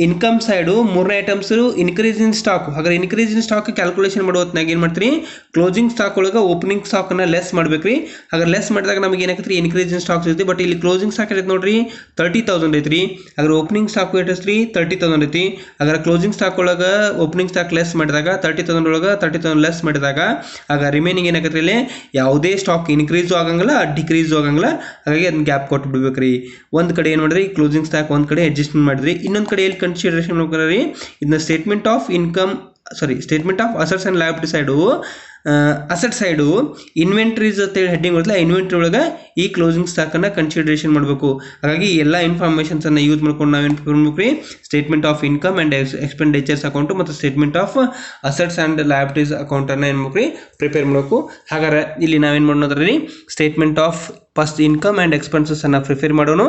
ಇನ್ಕಮ್ ಸೈಡು 3ನೇ ಐಟಮ್ಸ್ ಇನ್ಕ್ರೀಸ್ ಇನ್ ಸ್ಟಾಕ್. ಹಾಗಾದ್ರೆ ಇನ್ಕ್ರೀಸ್ ಇನ್ ಸ್ಟಾಕ್ ಕ್ಯಾಲ್ಕುಲೇಷನ್ ಮಾಡೋ ಹೊತ್ನಾಗ ಏನು ಮಾಡ್ತೀರಿ ಕ್ಲೋಸಿಂಗ್ ಸ್ಟಾಕ್ ಒಳಗೆ ಓಪನಿಂಗ್ ಸ್ಟಾಕನ್ನು ಲೆಸ್ ಮಾಡ್ಬೇಕ್ರಿ. ಹಾಗಾದ್ರೆ ಲೆಸ್ ಮಾಡಿದಾಗ ನಮಗೆ ಏನಾಗತ್ರಿ ಇನ್ಕ್ರೀಸ್ ಇನ್ ಸ್ಟಾಕ್ಸ್ ಐತಿ. ಬಟ್ ಇಲ್ಲಿ ಕ್ಲೋಸಿಂಗ್ ಸ್ಟಾಕ್ ಐತೆ ನೋಡ್ರಿ 30,000 ಐತ್ರಿ. ಹಾಗಾದ್ರೆ ಓಪನಿಂಗ್ ಸ್ಟಾಕ್ ಐತಿ 30,000 ಐತಿ. ಹಾಗಾದ್ರೆ ಕ್ಲೋಸಿಂಗ್ ಸ್ಟಾಕ್ ಒಳಗೆ ಓಪನಿಂಗ್ ಸ್ಟಾಕ್ ಲೆಸ್ ಮಾಡಿದಾಗ 30,000 ಒಳಗೆ 30,000 ಲೆಸ್ ಮಾಡಿದಾಗ ಆಗ ರಿಮೈನಿಂಗ್ ಏನಾಗತ್ರಿ ಇಲ್ಲಿ ಯಾವುದೇ ಸ್ಟಾಕ್ ಇನ್ಕ್ರೀಸು ಆಗಂಗಿಲ್ಲ ಡಿಕ್ರೀಸು ಆಗಂಗಿಲ್ಲ. ಹಾಗಾಗಿ ಅದನ್ನ ಗ್ಯಾಪ್ ಕೊಟ್ಟು ಬಿಡ್ಬೇಕ್ರಿ. ಒಂದು ಕಡೆ ಏನು ಮಾಡಿದ್ರಿ ಕ್ಲೋಸಿಂಗ್ ಸ್ಟಾಕ್ ಒಂದು ಕಡೆ ಅಡ್ಜಸ್ಟ್ಮೆಂಟ್ ಮಾಡಿದ್ರಿ. ಇನ್ನೊಂದು ಕಡೆ ಎಲ್ಲಿ ಕನ್ಸಿಡರೇಷನ್ ಮಾಡ್ರಿ ಇದನ್ನ statement of assets and liability side asset side inventories ಅಂತ ಹೆಡ್ಡಿಂಗ್ ಬರ್ತಲ್ಲ, ಇನ್ವೆಂಟ್ರಿ ಒಳಗೆ ಈ ಕ್ಲೋಸಿಂಗ್ ಸ್ಟಾಕನ್ನು ಕನ್ಸಿಡರೇಷನ್ ಮಾಡಬೇಕು. ಹಾಗಾಗಿ ಎಲ್ಲ ಇನ್ಫಾರ್ಮೇಷನ್ಸನ್ನು ಯೂಸ್ ಮಾಡ್ಕೊಂಡು ನಾವೇನು ಮಾಡ್ಬೇಕ್ರಿ statement of income and expenditures account ಮತ್ತು statement of assets and liabilities ಅಕೌಂಟನ್ನು ಏನು ಮಾಡ್ಬೇಕ್ರಿ ಪ್ರಿಪೇರ್ ಮಾಡಬೇಕು. ಹಾಗಾದ್ರೆ ಇಲ್ಲಿ ನಾವೇನು ಮಾಡೋದ್ರಿ statement of first income and expenses ಅನ್ನು ಪ್ರಿಪೇರ್ ಮಾಡೋಣ.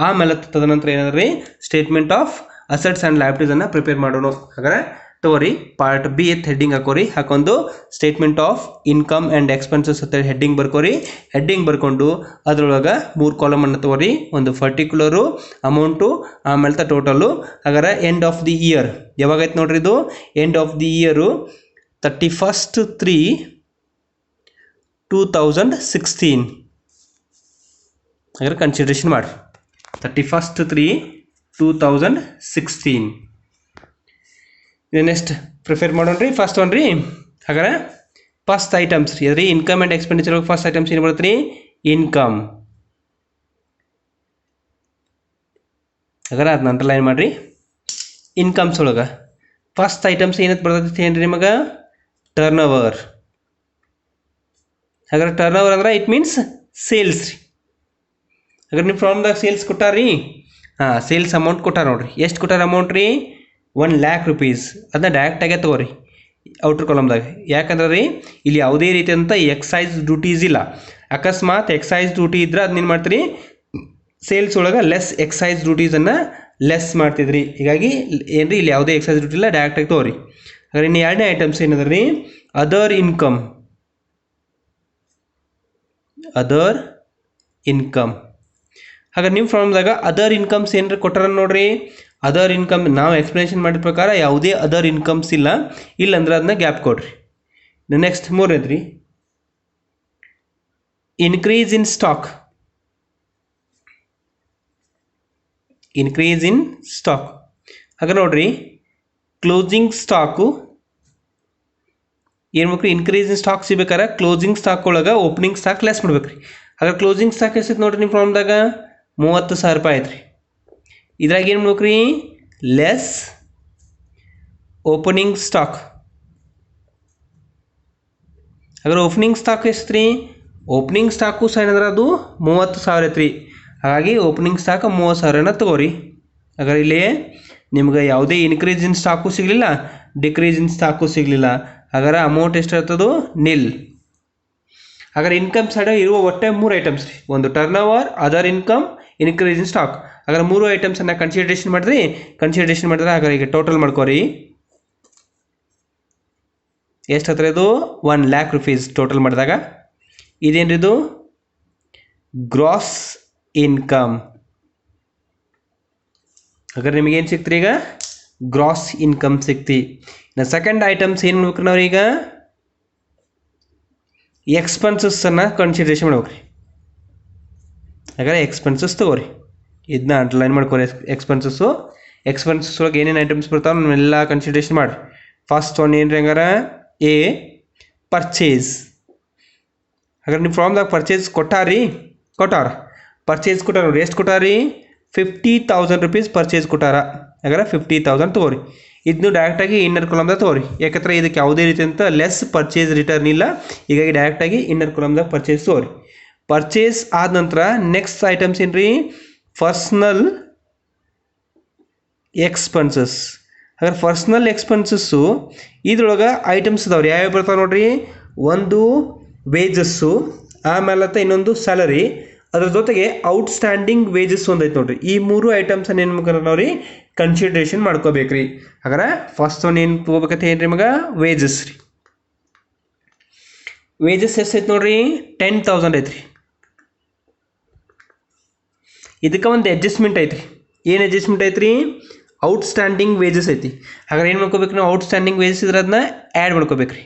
ಆಮೇಲೆ ತದನಂತರ ಏನಾದ್ರಿ statement of assets and liabilities ಅನ್ನು ಪ್ರಿಪೇರ್ ಮಾಡೋಣ. ಹಾಗಾದ್ರೆ ತಗೋರಿ ಪಾರ್ಟ್ ಬಿ ಎತ್ ಹೆಡ್ಡಿಂಗ್ ಹಾಕೋರಿ, ಹಾಕೊಂಡು statement of income and expenses ಅಂತ ಹೆಡ್ಡಿಂಗ್ ಬರ್ಕೋರಿ. ಹೆಡ್ಡಿಂಗ್ ಬರ್ಕೊಂಡು ಅದ್ರೊಳಗೆ 3 ಕಾಲಮ್ ಅನ್ನು ತಗೋರಿ, ಒಂದು ಪರ್ಟಿಕ್ಯುಲರು ಅಮೌಂಟು ಆಮೇಲೆ ಟೋಟಲು. ಹಾಗಾದ್ರೆ ಎಂಡ್ ಆಫ್ ದಿ ಇಯರ್ ಯಾವಾಗೈತೆ ನೋಡ್ರಿ, ಇದು ಎಂಡ್ ಆಫ್ ದಿ ಇಯರು 31/3/2016. ಹಾಗಾದ್ರೆ ಕನ್ಸಿಡರೇಷನ್ ಮಾಡಿ 31/3/2016. ನೆಕ್ಸ್ಟ್ ಪ್ರಿಫೇರ್ ಮಾಡೋಣ್ರಿ ಫಸ್ಟ್ ಒನ್ ರೀ. ಹಾಗಾದ್ರೆ ಫಸ್ಟ್ ಐಟಮ್ಸ್ ರೀ ಅದ್ರಿ ಇನ್ಕಮ್ ಆ್ಯಂಡ್ ಎಕ್ಸ್ಪೆಂಡಿಚರ್ ಒಳಗೆ ಫಸ್ಟ್ ಐಟಮ್ಸ್ ಏನು ಬರುತ್ತೆ ರೀ ಇನ್ಕಮ್. ಹಾಗಾದ್ರೆ ಅದನ್ನ ಅಂಡರ್ಲೈನ್ ಮಾಡಿರಿ. ಇನ್ಕಮ್ಸ್ ಒಳಗೆ ಫಸ್ಟ್ ಐಟಮ್ಸ್ ಏನಂತ ಬರ್ತೈತಿ ಏನ್ರಿ ನಿಮಗೆ ಟರ್ನ್ ಓವರ್. ಹಾಗಾದ್ರೆ ಟರ್ನ್ ಓವರ್ ಅಂದ್ರೆ ಇಟ್ ಮೀನ್ಸ್ ಸೇಲ್ಸ್ ರೀ. ಹಾಗಾದ್ರೆ ನಿಮ್ಮ ಫಾರ್ಮ್ದಾಗ ಸೇಲ್ಸ್ ಕೊಟ್ಟಾರಿ, ಸೇಲ್ಸ್ ಅಮೌಂಟ್ ಕೊಟ್ಟಾರ ನೋಡ್ರಿ. ಎಷ್ಟು ಕೊಟ್ಟಾರ ಅಮೌಂಟ್ ರೀ 1 lakh rupees. ಅದನ್ನ ಡೈರೆಕ್ಟಾಗೆ ತಗೋರಿ ಔಟ್ರ್ ಕಾಲಮ್ದಾಗ. ಯಾಕಂದ್ರೆ ರೀ ಇಲ್ಲಿ ಯಾವುದೇ ರೀತಿಯಂಥ ಎಕ್ಸೈಸ್ ಡ್ಯೂಟೀಸ್ ಇಲ್ಲ. ಅಕಸ್ಮಾತ್ ಎಕ್ಸೈಸ್ ಡ್ಯೂಟಿ ಇದ್ರೆ ಅದನ್ನೇನು ಮಾಡ್ತೀರಿ ಸೇಲ್ಸ್ ಒಳಗೆ ಲೆಸ್ ಎಕ್ಸೈಸ್ ಡ್ಯೂಟೀಸನ್ನು ಲೆಸ್ ಮಾಡ್ತಿದ್ರಿ. ಹೀಗಾಗಿ ಏನ್ರಿ ಇಲ್ಲಿ ಯಾವುದೇ ಎಕ್ಸೈಸ್ ಡ್ಯೂಟಿ ಇಲ್ಲ, ಡೈರೆಕ್ಟಾಗಿ ತಗೋರಿ. ಹಾಗಾದ್ರೆ ಇನ್ನು 2ನೇ ಐಟಮ್ಸ್ ಏನದ ರೀ ಅದರ್ ಇನ್ಕಮ್. ಹಾಗಾದ್ರೆ ನಿಮ್ಮ ಫಾರ್ಮ್ದಾಗ ಅದರ್ ಇನ್ಕಮ್ಸ್ ಏನ್ರಿ ಕೊಟ್ಟಾರ ನೋಡ್ರಿ. ಅದರ್ ಇನ್ಕಮ್ ನಾವು ಎಕ್ಸ್ಪ್ಲನೇಷನ್ ಮಾಡಿದ ಪ್ರಕಾರ ಯಾವುದೇ ಅದರ್ ಇನ್ಕಮ್ಸ್ ಇಲ್ಲ, ಇಲ್ಲಂದ್ರೆ ಅದನ್ನ ಗ್ಯಾಪ್ ಕೊಡ್ರಿ. ನೆಕ್ಸ್ಟ್ 3ನೇದ್ರಿ ಇನ್ಕ್ರೀಸ್ ಇನ್ ಸ್ಟಾಕ್. ಹಾಗೆ ನೋಡ್ರಿ ಕ್ಲೋಸಿಂಗ್ ಸ್ಟಾಕು ಏನು ಮಾಡ್ಬೇಕ್ರಿ ಇನ್ಕ್ರೀಸ್ ಇನ್ ಸ್ಟಾಕ್ ಸಿಗ್ಬೇಕಾರೆ ಕ್ಲೋಸಿಂಗ್ ಸ್ಟಾಕ್ ಒಳಗೆ ಓಪನಿಂಗ್ ಸ್ಟಾಕ್ ಲೆಸ್ ಮಾಡ್ಬೇಕ್ರಿ. ಹಾಗಾದ್ರೆ ಕ್ಲೋಸಿಂಗ್ ಸ್ಟಾಕ್ ಎಷ್ಟಿತ್ತು ನೋಡ್ರಿ ನಿಮ್ಮ ಫಾರ್ಮ್ದಾಗ 30,000 ರೂಪಾಯಿ ಐತ್ರಿ. ಇದ್ರಾಗ ಏನು ಮಾಡ್ಬೇಕ್ರಿ ಲೆಸ್ ಓಪನಿಂಗ್ ಸ್ಟಾಕ್. ಹಾಗಾದ್ರೆ ಓಪನಿಂಗ್ ಸ್ಟಾಕ್ ಎಷ್ಟು ರೀ ಓಪನಿಂಗ್ ಸ್ಟಾಕು ಸಹ ಏನಂದ್ರೆ ಅದು 30,000 ಐತ್ರಿ. ಹಾಗಾಗಿ ಓಪನಿಂಗ್ ಸ್ಟಾಕ್ 30,000ನ ತಗೋರಿ. ಹಾಗಾದ್ರೆ ಇಲ್ಲಿ ನಿಮ್ಗೆ ಯಾವುದೇ ಇನ್ಕ್ರೀಸ್ ಇನ್ ಸ್ಟಾಕು ಸಿಗಲಿಲ್ಲ, ಡಿಕ್ರೀಸ್ ಇನ್ ಸ್ಟಾಕು ಸಿಗಲಿಲ್ಲ. ಹಾಗಾದ್ರೆ ಅಮೌಂಟ್ ಎಷ್ಟು ಇರ್ತದೋ ನಿಲ್. ಹಾಗಾದ್ರೆ ಇನ್ಕಮ್ ಸೈಡ್ ಇರುವ ಒಟ್ಟೆ 3 ಐಟಮ್ಸ್ ರೀ, ಒಂದು turn over, other income, increase in stock. ಹಾಗಾದ್ರೆ 3 ಐಟಮ್ಸನ್ನು ಕನ್ಸಿಡರೇಷನ್ ಮಾಡಿದ್ರೆ ಹಾಗಾದ್ರೆ ಈಗ ಟೋಟಲ್ ಮಾಡ್ಕೋರಿ. ಎಷ್ಟು ಹತ್ರ ಇದು 1 lakh rupees ಟೋಟಲ್ ಮಾಡಿದಾಗ. ಇದೇನ್ರಿದು ಗ್ರಾಸ್ ಇನ್ಕಮ್. ಹಾಗಾದ್ರೆ ನಿಮಗೆ ಏನು ಸಿಕ್ತ್ರಿ ಈಗ ಗ್ರಾಸ್ ಇನ್ಕಮ್ ಸಿಕ್ತಿ. ಇನ್ನು ಸೆಕೆಂಡ್ ಐಟಮ್ಸ್ ಏನು ಮಾಡ್ಬೇಕ್ರಿ ನಾವು ಈಗ ಎಕ್ಸ್ಪೆನ್ಸಸ್ಸನ್ನು ಕನ್ಸಿಡರೇಷನ್ ಮಾಡ್ಬೇಕ್ರಿ. ಹಾಗಾದ್ರೆ ಎಕ್ಸ್ಪೆನ್ಸಸ್ ತಗೋರಿ, ಇದನ್ನ ಅಂಡರ್ಲೈನ್ ಮಾಡ್ಕೋರಿ. ಎಕ್ಸ್ಪೆನ್ಸಸ್ ಒಳಗೆ ಏನೇನು ಐಟಮ್ಸ್ ಬರ್ತಾವೆ ನಾವೆಲ್ಲ ಕನ್ಸಿಡರೇಷನ್ ಮಾಡಿರಿ. ಫಸ್ಟ್ ಒನ್ ಏನು ರೀ ಹಂಗಾರ ಎ ಪರ್ಚೇಸ್. ಹಾಗಾದ್ರೆ ನೀವು ಫ್ರಾಮ್ದಾಗ ಪರ್ಚೇಸ್ ಕೊಟ್ಟಾರ ನೋಡಿ. ಎಷ್ಟು ಕೊಟ್ಟಾರಿ 50,000 rupees ಪರ್ಚೇಸ್ ಕೊಟ್ಟಾರ. ಹಾಗಾದ್ರೆ 50,000 ತೊಗೋರಿ. ಇದನ್ನು ಡೈರೆಕ್ಟಾಗಿ ಇನ್ನರ್ ಕಾಲಮ್ದಾಗ ತೊಗೋರಿ. ಯಾಕಂದ್ರೆ ಇದಕ್ಕೆ ಯಾವುದೇ ರೀತಿ ಅಂತ ಲೆಸ್ ಪರ್ಚೇಸ್ ರಿಟರ್ನ್ ಇಲ್ಲ, ಹೀಗಾಗಿ ಡೈರೆಕ್ಟಾಗಿ ಇನ್ನರ್ ಕಾಲಮ್ದಾಗ ಪರ್ಚೇಸ್ ತೊಗೋರಿ. ಪರ್ಚೇಸ್ ಆದ ನಂತರ ನೆಕ್ಸ್ಟ್ ಐಟಮ್ಸ್ ಏನು ರೀ ಪರ್ಸ್ನಲ್ ಎಕ್ಸ್ಪೆನ್ಸಸ್. ಹಾಗಾದ್ರೆ ಪರ್ಸ್ನಲ್ ಎಕ್ಸ್ಪೆನ್ಸಸ್ಸು ಇದ್ರೊಳಗೆ ಐಟಮ್ಸ್ ಅದಾವ್ರಿ. ಯಾವ್ಯಾವ ಬರ್ತಾವೆ ನೋಡ್ರಿ, ಒಂದು ವೇಜಸ್ಸು, ಆಮೇಲೆ ಇನ್ನೊಂದು ಸ್ಯಾಲರಿ, ಅದ್ರ ಜೊತೆಗೆ ಔಟ್ಸ್ಟ್ಯಾಂಡಿಂಗ್ ವೇಜಸ್ ಒಂದೈತೆ ನೋಡ್ರಿ. ಈ 3 ಐಟಮ್ಸನ್ನು ಏನು ಮಾಡ್ತಾರೆ ನಾವ್ರಿ ಕನ್ಸಿಡರೇಷನ್ ಮಾಡ್ಕೋಬೇಕ್ರಿ. ಹಾಗಾದ್ರೆ ಫಸ್ಟ್ ಒನ್ ಏನು ತೊಗೋಬೇಕಂತ ಏನ್ರಿ ಮಗ ವೇಜಸ್ ರೀ. ವೇಜಸ್ ಎಷ್ಟೈತೆ ನೋಡ್ರಿ 10,000 ಐತ್ರಿ. ಇದಕ್ಕೆ ಒಂದು ಅಡ್ಜಸ್ಟ್ಮೆಂಟ್ ಐತ್ರಿ. ಏನು ಅಡ್ಜಸ್ಟ್ಮೆಂಟ್ ಐತ್ರಿ ಔಟ್ಸ್ಟ್ಯಾಂಡಿಂಗ್ ವೇಜಸ್ ಐತಿ. ಹಾಗಾದ್ರೆ ಏನು ಮಾಡ್ಕೋಬೇಕು ನಾವು ಔಟ್ಸ್ಟ್ಯಾಂಡಿಂಗ್ ವೇಜಸ್ ಇದ್ರೆ ಅದನ್ನ ಆ್ಯಡ್ ಮಾಡ್ಕೋಬೇಕ್ರಿ.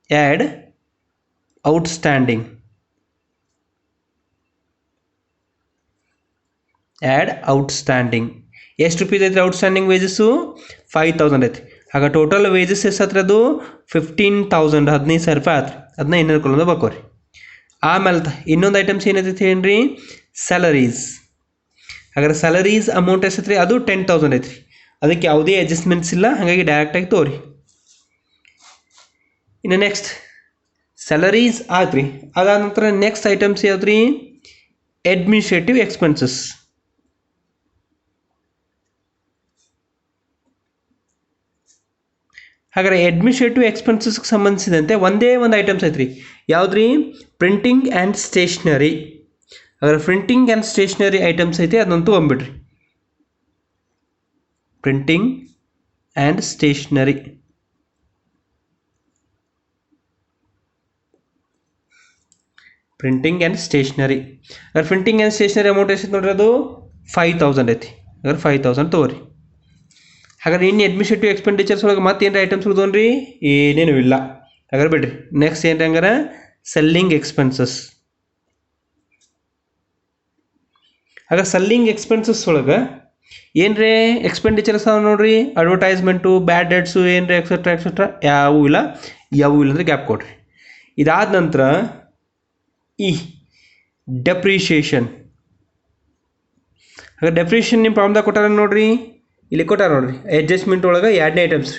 ಆ್ಯಡ್ ಔಟ್ಸ್ಟ್ಯಾಂಡಿಂಗ್ ಎಷ್ಟು ರೂಪೀಸ್ ಐತ್ರಿ ಔಟ್ಸ್ಟ್ಯಾಂಡಿಂಗ್ ವೇಜಸ್ಸು 5,000 ಐತಿ. ಹಾಗೆ ಟೋಟಲ್ ವೇಜಸ್ ಎಷ್ಟು ಹತ್ರ ಅದು 15,000 15,000 ರೂಪಾಯಿ ಆತ್ರಿ. ಅದನ್ನ ಇನ್ನರ್ ಕಾಲಮ್ದಾಗ ಬರ್ಕೋರಿ. ಆಮೇಲೆ ಇನ್ನೊಂದು ಐಟಮ್ಸ್ ಏನೈತಿ ಏನ್ರಿ ಸ್ಯಾಲರೀಸ್. ಹಾಗಾದ್ರೆ ಸ್ಯಾಲರೀಸ್ ಅಮೌಂಟ್ ಎಷ್ಟೈತ್ರಿ ಅದು 10,000 ಐತ್ರಿ. ಅದಕ್ಕೆ ಯಾವುದೇ ಅಡ್ಜಸ್ಟ್ಮೆಂಟ್ಸ್ ಇಲ್ಲ, ಹಾಗಾಗಿ ಡೈರೆಕ್ಟಾಗಿ ತೋರಿ. ಇನ್ನು ನೆಕ್ಸ್ಟ್ ಸ್ಯಾಲರೀಸ್ ಆತ್ರಿ. ಅದಾದ ನಂತರ ನೆಕ್ಸ್ಟ್ ಐಟಮ್ಸ್ ಯಾವ್ದ್ರಿ ಅಡ್ಮಿನಿಸ್ಟ್ರೇಟಿವ್ ಎಕ್ಸ್ಪೆನ್ಸಸ್. ಹಾಗಾದ್ರೆ ಅಡ್ಮಿನಿಸ್ಟ್ರೇಟಿವ್ ಎಕ್ಸ್ಪೆನ್ಸಸ್ಗೆ ಸಂಬಂಧಿಸಿದಂತೆ ಒಂದೇ ಒಂದು ಐಟಮ್ಸ್ ಐತ್ರಿ. ಯಾವುದ್ರಿ ಪ್ರಿಂಟಿಂಗ್ ಆ್ಯಂಡ್ ಸ್ಟೇಷ್ನರಿ. ಹಾಗಾದ್ರೆ ಪ್ರಿಂಟಿಂಗ್ ಆ್ಯಂಡ್ ಸ್ಟೇಷ್ನರಿ ಐಟಮ್ಸ್ ಐತಿ, ಅದನ್ನಂತೂ ತೊಗೊಂಬಿಡ್ರಿ. ಪ್ರಿಂಟಿಂಗ್ ಆ್ಯಂಡ್ ಸ್ಟೇಷ್ನರಿ ಅದ್ರ ಪ್ರಿಂಟಿಂಗ್ ಆ್ಯಂಡ್ ಸ್ಟೇಷ್ನರಿ ಅಮೌಂಟ್ ಎಷ್ಟೈತೆ ನೋಡ್ರಿ ಅದು 5,000 ಐತಿ. ಹಾಗಾದ್ರೆ 5,000 ತೊಗೋರಿ. ಹಾಗಾದ್ರೆ ಇನ್ನು ಅಡ್ಮಿನಿಸ್ಟ್ರೇಟಿವ್ ಎಕ್ಸ್ಪೆಂಡಿಚರ್ಸ್ ಒಳಗೆ ಮತ್ತೆ ಏನು ಐಟಮ್ಸ್ ಉಳಿದೋನ್ರಿ ಏನೇನು ಇಲ್ಲ. ಹಾಗಾದ್ರೆ ಬಿಡ್ರಿ. ನೆಕ್ಸ್ಟ್ ಏನು ಹಂಗಾರೆ ಸೆಲ್ಲಿಂಗ್ ಎಕ್ಸ್ಪೆನ್ಸಸ್. ಹಾಗಾದ್ರೆ ಸೆಲ್ಲಿಂಗ್ ಎಕ್ಸ್ಪೆನ್ಸಸ್ ಒಳಗೆ ಏನ್ರಿ ಎಕ್ಸ್ಪೆಂಡಿಚರ್ಸ್ ಅವ ನೋಡ್ರಿ ಅಡ್ವರ್ಟೈಸ್ಮೆಂಟು ಬ್ಯಾಡ್ ಡೆಟ್ಸು ಏನ್ರಿ ಎಕ್ಸೆಟ್ರಾ ಯಾವೂ ಇಲ್ಲ ಅಂದರೆ ಗ್ಯಾಪ್ ಕೊಡ್ರಿ. ಇದಾದ ನಂತರ ಈ ಡೆಪ್ರಿಷಿಯೇಷನ್. ಹಾಗಾದ್ರೆ ಡೆಪ್ರಿಷಿಯೇಷನ್ ನಿಮ್ಮ ಪ್ರಾಬ್ಲಮ್ದಾಗ ಕೊಟ್ಟಾರ ನೋಡ್ರಿ, ಇಲ್ಲಿ ಕೊಟ್ಟಾರ ನೋಡ್ರಿ ಅಡ್ಜಸ್ಟ್ಮೆಂಟ್ ಒಳಗೆ 2ನೇ items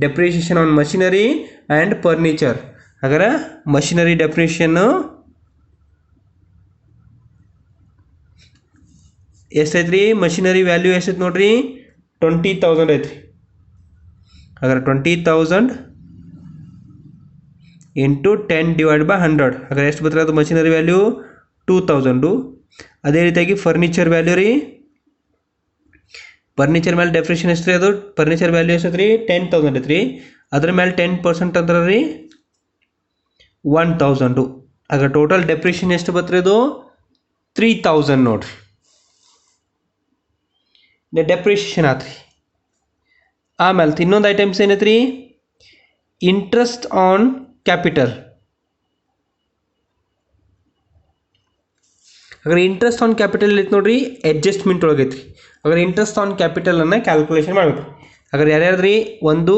depreciation on machinery and furniture. ಹಾಗಾದ್ರೆ ಮಷಿನರಿ ಡೆಪ್ರಿಷಿಯೇಷನ್ನು ಎಷ್ಟೈತ್ರಿ ಮಷಿನರಿ ವ್ಯಾಲ್ಯೂ ಎಷ್ಟೈತೆ ನೋಡ್ರಿ 20,000 ಐತ್ರಿ. ಹಾಗಾದ್ರೆ 20,000 ಇಂಟು 10/100. ಹಾಗಾದ್ರೆ ಎಷ್ಟು ಬರ್ತಾರೆ ಅದು ಮಷಿನರಿ ವ್ಯಾಲ್ಯೂ 2,000. ಅದೇ ರೀತಿಯಾಗಿ ಫರ್ನಿಚರ್ ವ್ಯಾಲ್ಯೂ ರೀ, ಫರ್ನಿಚರ್ ಮೇಲೆ ಡೆಪ್ರಿಷಿಯೇಷನ್ ಎಷ್ಟು ರೀ ಅದು ಫರ್ನಿಚರ್ ವ್ಯಾಲ್ಯೂ ಎಷ್ಟು ಐತ್ರಿ 10,000 ಐತ್ರಿ. ಅದ್ರ ಮೇಲೆ 10% ಅಂದ್ರೆ ರೀ 1,000. ಆಗ ಟೋಟಲ್ ಡೆಪ್ರಿಷಿಯೇಷನ್ ಎಷ್ಟು ಬರ್ತರಿ ಅದು 3,000 ನೋಡ್ರಿ. ಡೆಪ್ರಿಷಿಯೇಷನ್ ಆತ್ರಿ. ಆಮೇಲೆ ಇನ್ನೊಂದು ಐಟಮ್ಸ್ ಏನೈತ್ರಿ ಇಂಟ್ರೆಸ್ಟ್ ಆನ್ ಕ್ಯಾಪಿಟಲ್. ಹಾಗಾದ್ರೆ ಇಂಟ್ರೆಸ್ಟ್ ಆನ್ ಕ್ಯಾಪಿಟಲ್ ಐತೆ ನೋಡ್ರಿ ಅಡ್ಜಸ್ಟ್ಮೆಂಟ್ ಒಳಗೆ ಐತ್ರಿ. ಹಾಗಾದ್ರೆ ಇಂಟ್ರೆಸ್ಟ್ ಆನ್ ಕ್ಯಾಪಿಟಲನ್ನು ಕ್ಯಾಲ್ಕುಲೇಷನ್ ಮಾಡಬೇಕು. ಹಾಗಾದ್ರೆ ಯಾರ್ಯಾರ್ದ್ರಿ ಒಂದು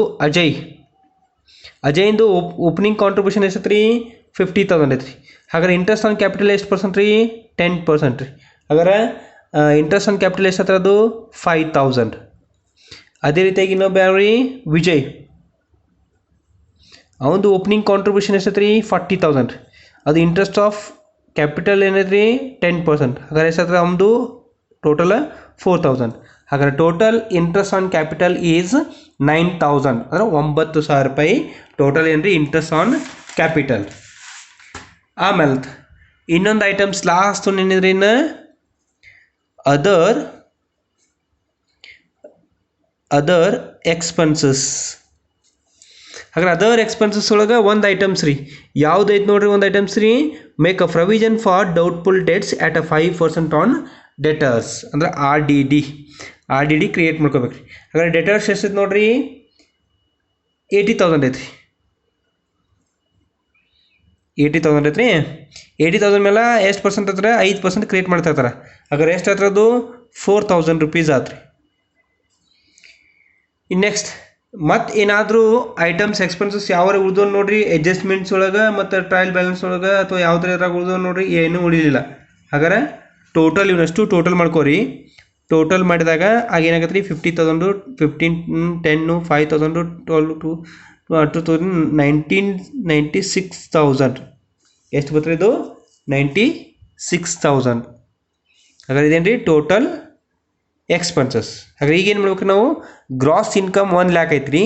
ಅಜಯ್ದು ಓಪನಿಂಗ್ ಕಾಂಟ್ರಿಬ್ಯೂಷನ್ ಎಷ್ಟು ರೀ 50,000 ಐತ್ರಿ. ಹಾಗಾದ್ರೆ ಇಂಟ್ರೆಸ್ಟ್ ಆನ್ ಕ್ಯಾಪಿಟಲ್ ಎಷ್ಟು ಪರ್ಸೆಂಟ್ ರೀ 10% ರೀ. ಹಾಗಾದ್ರೆ ಇಂಟ್ರೆಸ್ಟ್ ಆನ್ ಕ್ಯಾಪಿಟಲ್ ಎಷ್ಟು ಹತ್ರ ಅದು 5,000. ಅದೇ ರೀತಿಯಾಗಿ ಇನ್ನೊಬ್ಬ ಯಾವ್ರಿ ವಿಜಯ್, ಅವನದು ಓಪನಿಂಗ್ ಕಾಂಟ್ರಿಬ್ಯೂಷನ್ ಎಷ್ಟು ರೀ 40,000 ರೀ. ಅದು ಇಂಟ್ರೆಸ್ಟ್ ಆಫ್ ಕ್ಯಾಪಿಟಲ್ ಏನೈತ್ರಿ 10%. ಹಾಗಾದ್ರೆ ಎಷ್ಟು ಹತ್ರ ಅವನದು ಟೋಟಲ್ 4,000. ಹಾಗಾದ್ರೆ total interest on capital is 9,000 ಅಂದರೆ 9,000 ರೂಪಾಯಿ ಟೋಟಲ್ ಏನ್ರಿ ಇಂಟ್ರೆಸ್ಟ್ ಆನ್ ಕ್ಯಾಪಿಟಲ್. ಆಮೇಲೆ ಇನ್ನೊಂದು ಐಟಮ್ಸ್ ಲಾಸ್ಟ್ ಏನಿದ್ರಿ ಇನ್ನು ಅದರ್ ಎಕ್ಸ್ಪೆನ್ಸಸ್. ಹಾಗಾದ್ರೆ ಅದರ್ ಎಕ್ಸ್ಪೆನ್ಸಸ್ ಒಳಗೆ ಒಂದು ಐಟಮ್ಸ್ ರೀ, ಯಾವುದೈತೆ ನೋಡ್ರಿ ಒಂದು ಐಟಮ್ಸ್ ರೀ, make a provision for doubtful debts at a 5% on debtors, ಅಂದ್ರೆ ಆರ್ ಡಿ ಡಿ ಕ್ರಿಯೇಟ್ ಮಾಡ್ಕೋಬೇಕು ರೀ. ಹಾಗಾದ್ರೆ ಡೆಟರ್ಸ್ ಎಷ್ಟೈತೆ ನೋಡ್ರಿ, 80,000 ಐತ್ರಿ. 80,000 ಐತ್ರಿ. 80,000 ಮೇಲೆ ಎಷ್ಟು ಪರ್ಸೆಂಟ್ ಹತ್ರ 5% ಕ್ರಿಯೇಟ್ ಮಾಡ್ತಾ ಇರ್ತಾರೆ. ಹಾಗಾದ್ರೆ ಎಷ್ಟು ಹತ್ರ ಅದು 4,000 ರೂಪೀಸ್ ಆತ್ರಿ. ಇನ್ನು ನೆಕ್ಸ್ಟ್ ಮತ್ತು ಏನಾದರೂ ಐಟಮ್ಸ್ ಎಕ್ಸ್ಪೆನ್ಸಸ್ ಯಾವ ಉಳಿದೋ ನೋಡ್ರಿ, ಅಡ್ಜಸ್ಟ್ಮೆಂಟ್ಸ್ ಒಳಗೆ ಮತ್ತು ಟ್ರಯಲ್ ಬ್ಯಾಲೆನ್ಸ್ ಒಳಗೆ ಅಥವಾ ಯಾವುದ್ರಾಗ ಉಳಿದೋ ನೋಡ್ರಿ, ಏನೂ ಉಳಿಲಿಲ್ಲ. ಹಾಗಾದ್ರೆ ಟೋಟಲ್ ಇವನಷ್ಟು ಟೋಟಲ್ ಮಾಡ್ಕೋರಿ. ಟೋಟಲ್ ಮಾಡಿದಾಗ ಆಗ ಏನಾಗತ್ತೆ ರೀ, 50,000, 15, 10, 5,000, 12, 96,000. ಎಷ್ಟು ಬರ್ತದೆ ಇದು? 96,000. ಹಾಗಾದ್ರೆ ಇದೇನು ರೀ ಟೋಟಲ್ ಎಕ್ಸ್ಪೆನ್ಸಸ್. ಹಾಗಾದ್ರೆ ಈಗೇನು ಮಾಡ್ಬೇಕು ನಾವು, ಗ್ರಾಸ್ ಇನ್ಕಮ್ 1 lakh ಐತ್ರಿ,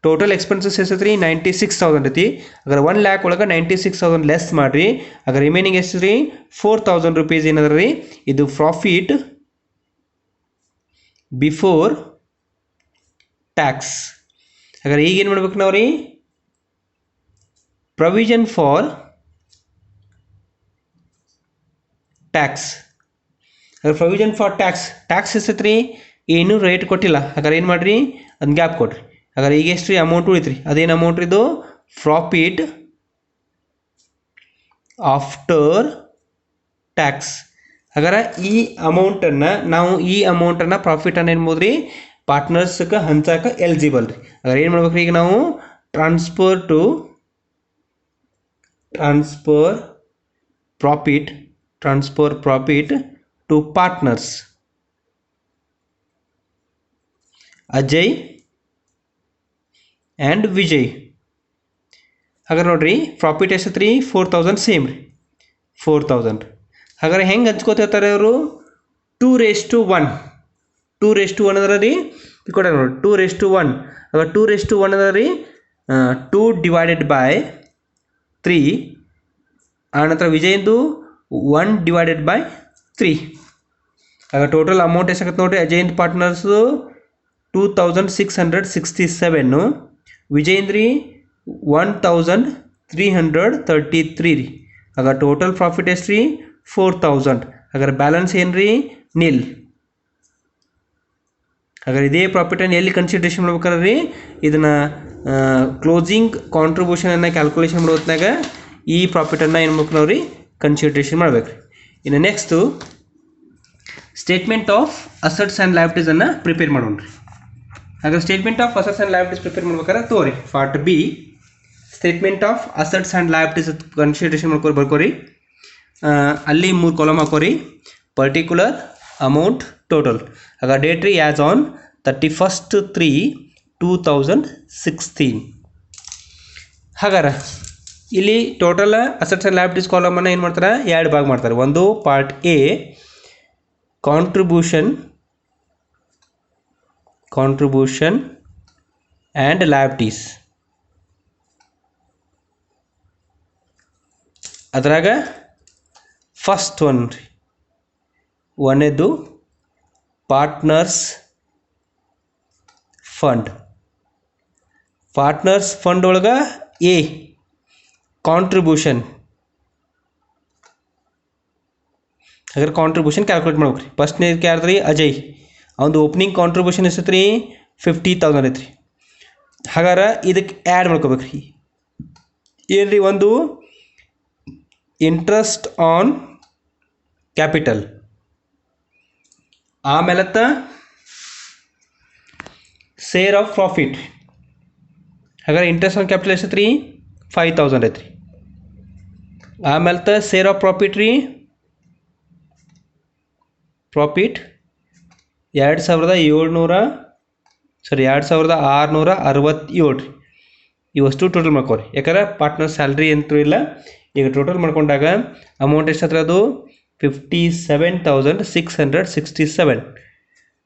ಟೋಟಲ್ ಎಕ್ಸ್ಪೆನ್ಸಸ್ ಎಷ್ಟೈತ್ರಿ 96,000 ಐತಿ. ಹಾಗಾದ್ರೆ 1 lakh ಒಳಗೆ 96,000 ಲೆಸ್ ಮಾಡಿರಿ. ಹಾಗಾದ್ರೆ ರಿಮೈನಿಂಗ್ ಎಷ್ಟು ರೀ, 4,000 ರೂಪೀಸ್ ಏನದ ರೀ, ಇದು ಪ್ರಾಫಿಟ್ ಬಿಫೋರ್ ಟ್ಯಾಕ್ಸ್. ಹಾಗಾದ್ರೆ ಈಗೇನು ಮಾಡ್ಬೇಕು ನಾವು ರೀ, provision for tax. Provision for tax ಎಷ್ಟೈತೆ ರೀ, ಏನೂ ರೇಟ್ ಕೊಟ್ಟಿಲ್ಲ. ಹಾಗಾದ್ರೆ ಏನು ಮಾಡಿರಿ, ಅದನ್ನ ಗ್ಯಾಪ್ ಕೊಡ್ರಿ. ಹಾಗಾದ್ರೆ ಈಗ ಎಷ್ಟು ರೀ ಅಮೌಂಟ್ ಉಳಿತ್ರಿ, ಅದೇನು ಅಮೌಂಟ್ ಇದು, ಪ್ರಾಫಿಟ್ ಆಫ್ಟರ್ ಟ್ಯಾಕ್ಸ್. ಹಾಗಾದ್ರೆ ಈ ಅಮೌಂಟನ್ನು ಪ್ರಾಫಿಟನ್ನು ಏನು ಮಾಡ್ಬೋದು ರೀ, ಪಾರ್ಟ್ನರ್ಸ್ಗೆ ಹಂಚಕ್ಕೆ ಎಲಿಜಿಬಲ್ ರೀ. ಹಾಗಾದ್ರೆ ಏನು ಮಾಡ್ಬೇಕು ರೀ, ಈಗ ನಾವು transfer profit to partners Ajay and Vijay. ಹಾಗಾದ್ರೆ ನೋಡ್ರಿ ಪ್ರಾಫಿಟ್ ಎಷ್ಟೈತೆ ರೀ, 4,000 ಸೇಮ್ ರೀ, 4,000. ಹಾಗಾದ್ರೆ ಹೆಂಗೆ ಹಂಚ್ಕೋತಿರ್ತಾರೆ ಅವರು, 2:1. 2:1 ಅದ ರೀ, ಕೊಡ ನೋಡಿ 2:1. ಹಾಗಾದ್ರೆ 2:1 ಅದ ರೀ, 2 ಡಿವೈಡೆಡ್ ಬೈ 3. ಆನಂತರ ವಿಜಯಂದು 1 ಡಿವೈಡೆಡ್ ಬೈ 3. ಆಗ ಟೋಟಲ್ ಅಮೌಂಟ್ ಎಷ್ಟಾಗತ್ತೆ ನೋಡಿರಿ, ಅಜಯಂತ್ ಪಾರ್ಟ್ನರ್ಸು 2,667, ವಿಜಯಂದ್ರಿ 1,333 ರೀ. ಆಗ ಟೋಟಲ್ ಪ್ರಾಫಿಟ್ ಎಷ್ಟು ರೀ, 4,000. ಹಾಗಾದ್ರೆ ಬ್ಯಾಲೆನ್ಸ್ ಏನು ರೀ, ನಿಲ್. ಹಾಗಾದ್ರೆ ಇದೇ ಪ್ರಾಫಿಟನ್ನು ಎಲ್ಲಿ ಕನ್ಸಿಡರೇಷನ್ ಮಾಡ್ಬೇಕಾದ್ರೆ ರೀ, ಇದನ್ನು ಕ್ಲೋಸಿಂಗ್ ಕಾಂಟ್ರಿಬ್ಯೂಷನನ್ನು ಕ್ಯಾಲ್ಕುಲೇಷನ್ ಮಾಡೋ ಹೊತ್ನಾಗ ಈ ಪ್ರಾಫಿಟನ್ನು ಏನು ಮಾಡ್ಬೇಕು ನಾವು ರೀ, ಕನ್ಸಿಡರೇಷನ್ ಮಾಡ್ಬೇಕು ರೀ. ಇನ್ನು next statement of assets and ಲಯಬಿಲಿಟೀಸನ್ನು ಪ್ರಿಪೇರ್ ಮಾಡೋಣ ರೀ. ಹಾಗಾದ್ರೆ statement of assets and liabilities prepare ಮಾಡ್ಬೇಕಾದ್ರೆ ತೋರಿ part B, statement of assets and liabilities consideration ಬರ್ಕೋರಿ. ಅಲ್ಲಿ 3 ಕಾಲಮ್ ಹಾಕೋರಿ, ಪರ್ಟಿಕ್ಯುಲರ್, ಅಮೌಂಟ್, ಟೋಟಲ್. ಹಾಗಾದ್ರೆ ಡೇಟ್ ರೀ ಆ್ಯಸ್ ಆನ್ 31/3/2016. ಹಾಗಾದ್ರೆ ಇಲ್ಲಿ ಟೋಟಲ್ ಅಸೆಟ್ಸ್ ಆ್ಯಂಡ್ ಲಯಬಿಲಿಟೀಸ್ ಕಾಲಮನ್ನು ಏನು ಮಾಡ್ತಾರೆ, 2 ಭಾಗ ಮಾಡ್ತಾರೆ. ಒಂದು part A contribution and liabilities. ಅದ್ರಾಗ ಫಸ್ಟ್ ಒನ್ ರೀ, ಒಂದೇದು ಪಾರ್ಟ್ನರ್ಸ್ ಫಂಡ್. ಪಾರ್ಟ್ನರ್ಸ್ ಫಂಡ್ ಒಳಗೆ ಎ ಕಾಂಟ್ರಿಬ್ಯೂಷನ್. ಹಾಗಾದ್ರೆ ಕಾಂಟ್ರಿಬ್ಯೂಷನ್ ಕ್ಯಾಲ್ಕುಲೇಟ್ ಮಾಡ್ಬೇಕು ರೀ. ಫಸ್ಟ್ನೇದಕ್ಕೆ ಯಾರ್ದು ರೀ, ಅಜಯ್. ಅವನದು ಓಪನಿಂಗ್ ಕಾಂಟ್ರಿಬ್ಯೂಷನ್ ಎಷ್ಟೈತೆ ರೀ, 50,000 ಐತ್ರಿ. ಹಾಗಾದ್ರೆ ಇದಕ್ಕೆ ಆ್ಯಡ್ ಮಾಡ್ಕೋಬೇಕು ರೀ. ಏನು ರೀ, ಒಂದು ಇಂಟ್ರೆಸ್ಟ್ ಆನ್ ಕ್ಯಾಪಿಟಲ್, ಆಮೇಲತ್ತ ಶೇರ್ ಆಫ್ ಪ್ರಾಫಿಟ್. ಹಾಗಾದ್ರೆ ಇಂಟ್ರೆಸ್ಟ್ ಆನ್ ಕ್ಯಾಪಿಟಲ್ ಎಷ್ಟೈತೆ ರೀ, 5,000 ಐತ್ರಿ. ಆಮೇಲೆ ಶೇರ್ ಆಫ್ ಪ್ರಾಫಿಟ್ ರೀ, ಪ್ರಾಫಿಟ್ 2,667 ರೀ. ಇವಷ್ಟು ಟೋಟಲ್ ಮಾಡ್ಕೋರಿ. ಯಾಕಂದ್ರೆ ಪಾರ್ಟ್ನರ್ ಸ್ಯಾಲ್ರಿ ಅಂತೂ ಇಲ್ಲ. ಈಗ ಟೋಟಲ್ ಮಾಡ್ಕೊಂಡಾಗ ಅಮೌಂಟ್ ಎಷ್ಟು ಹತ್ರ, ಅದು 57,667.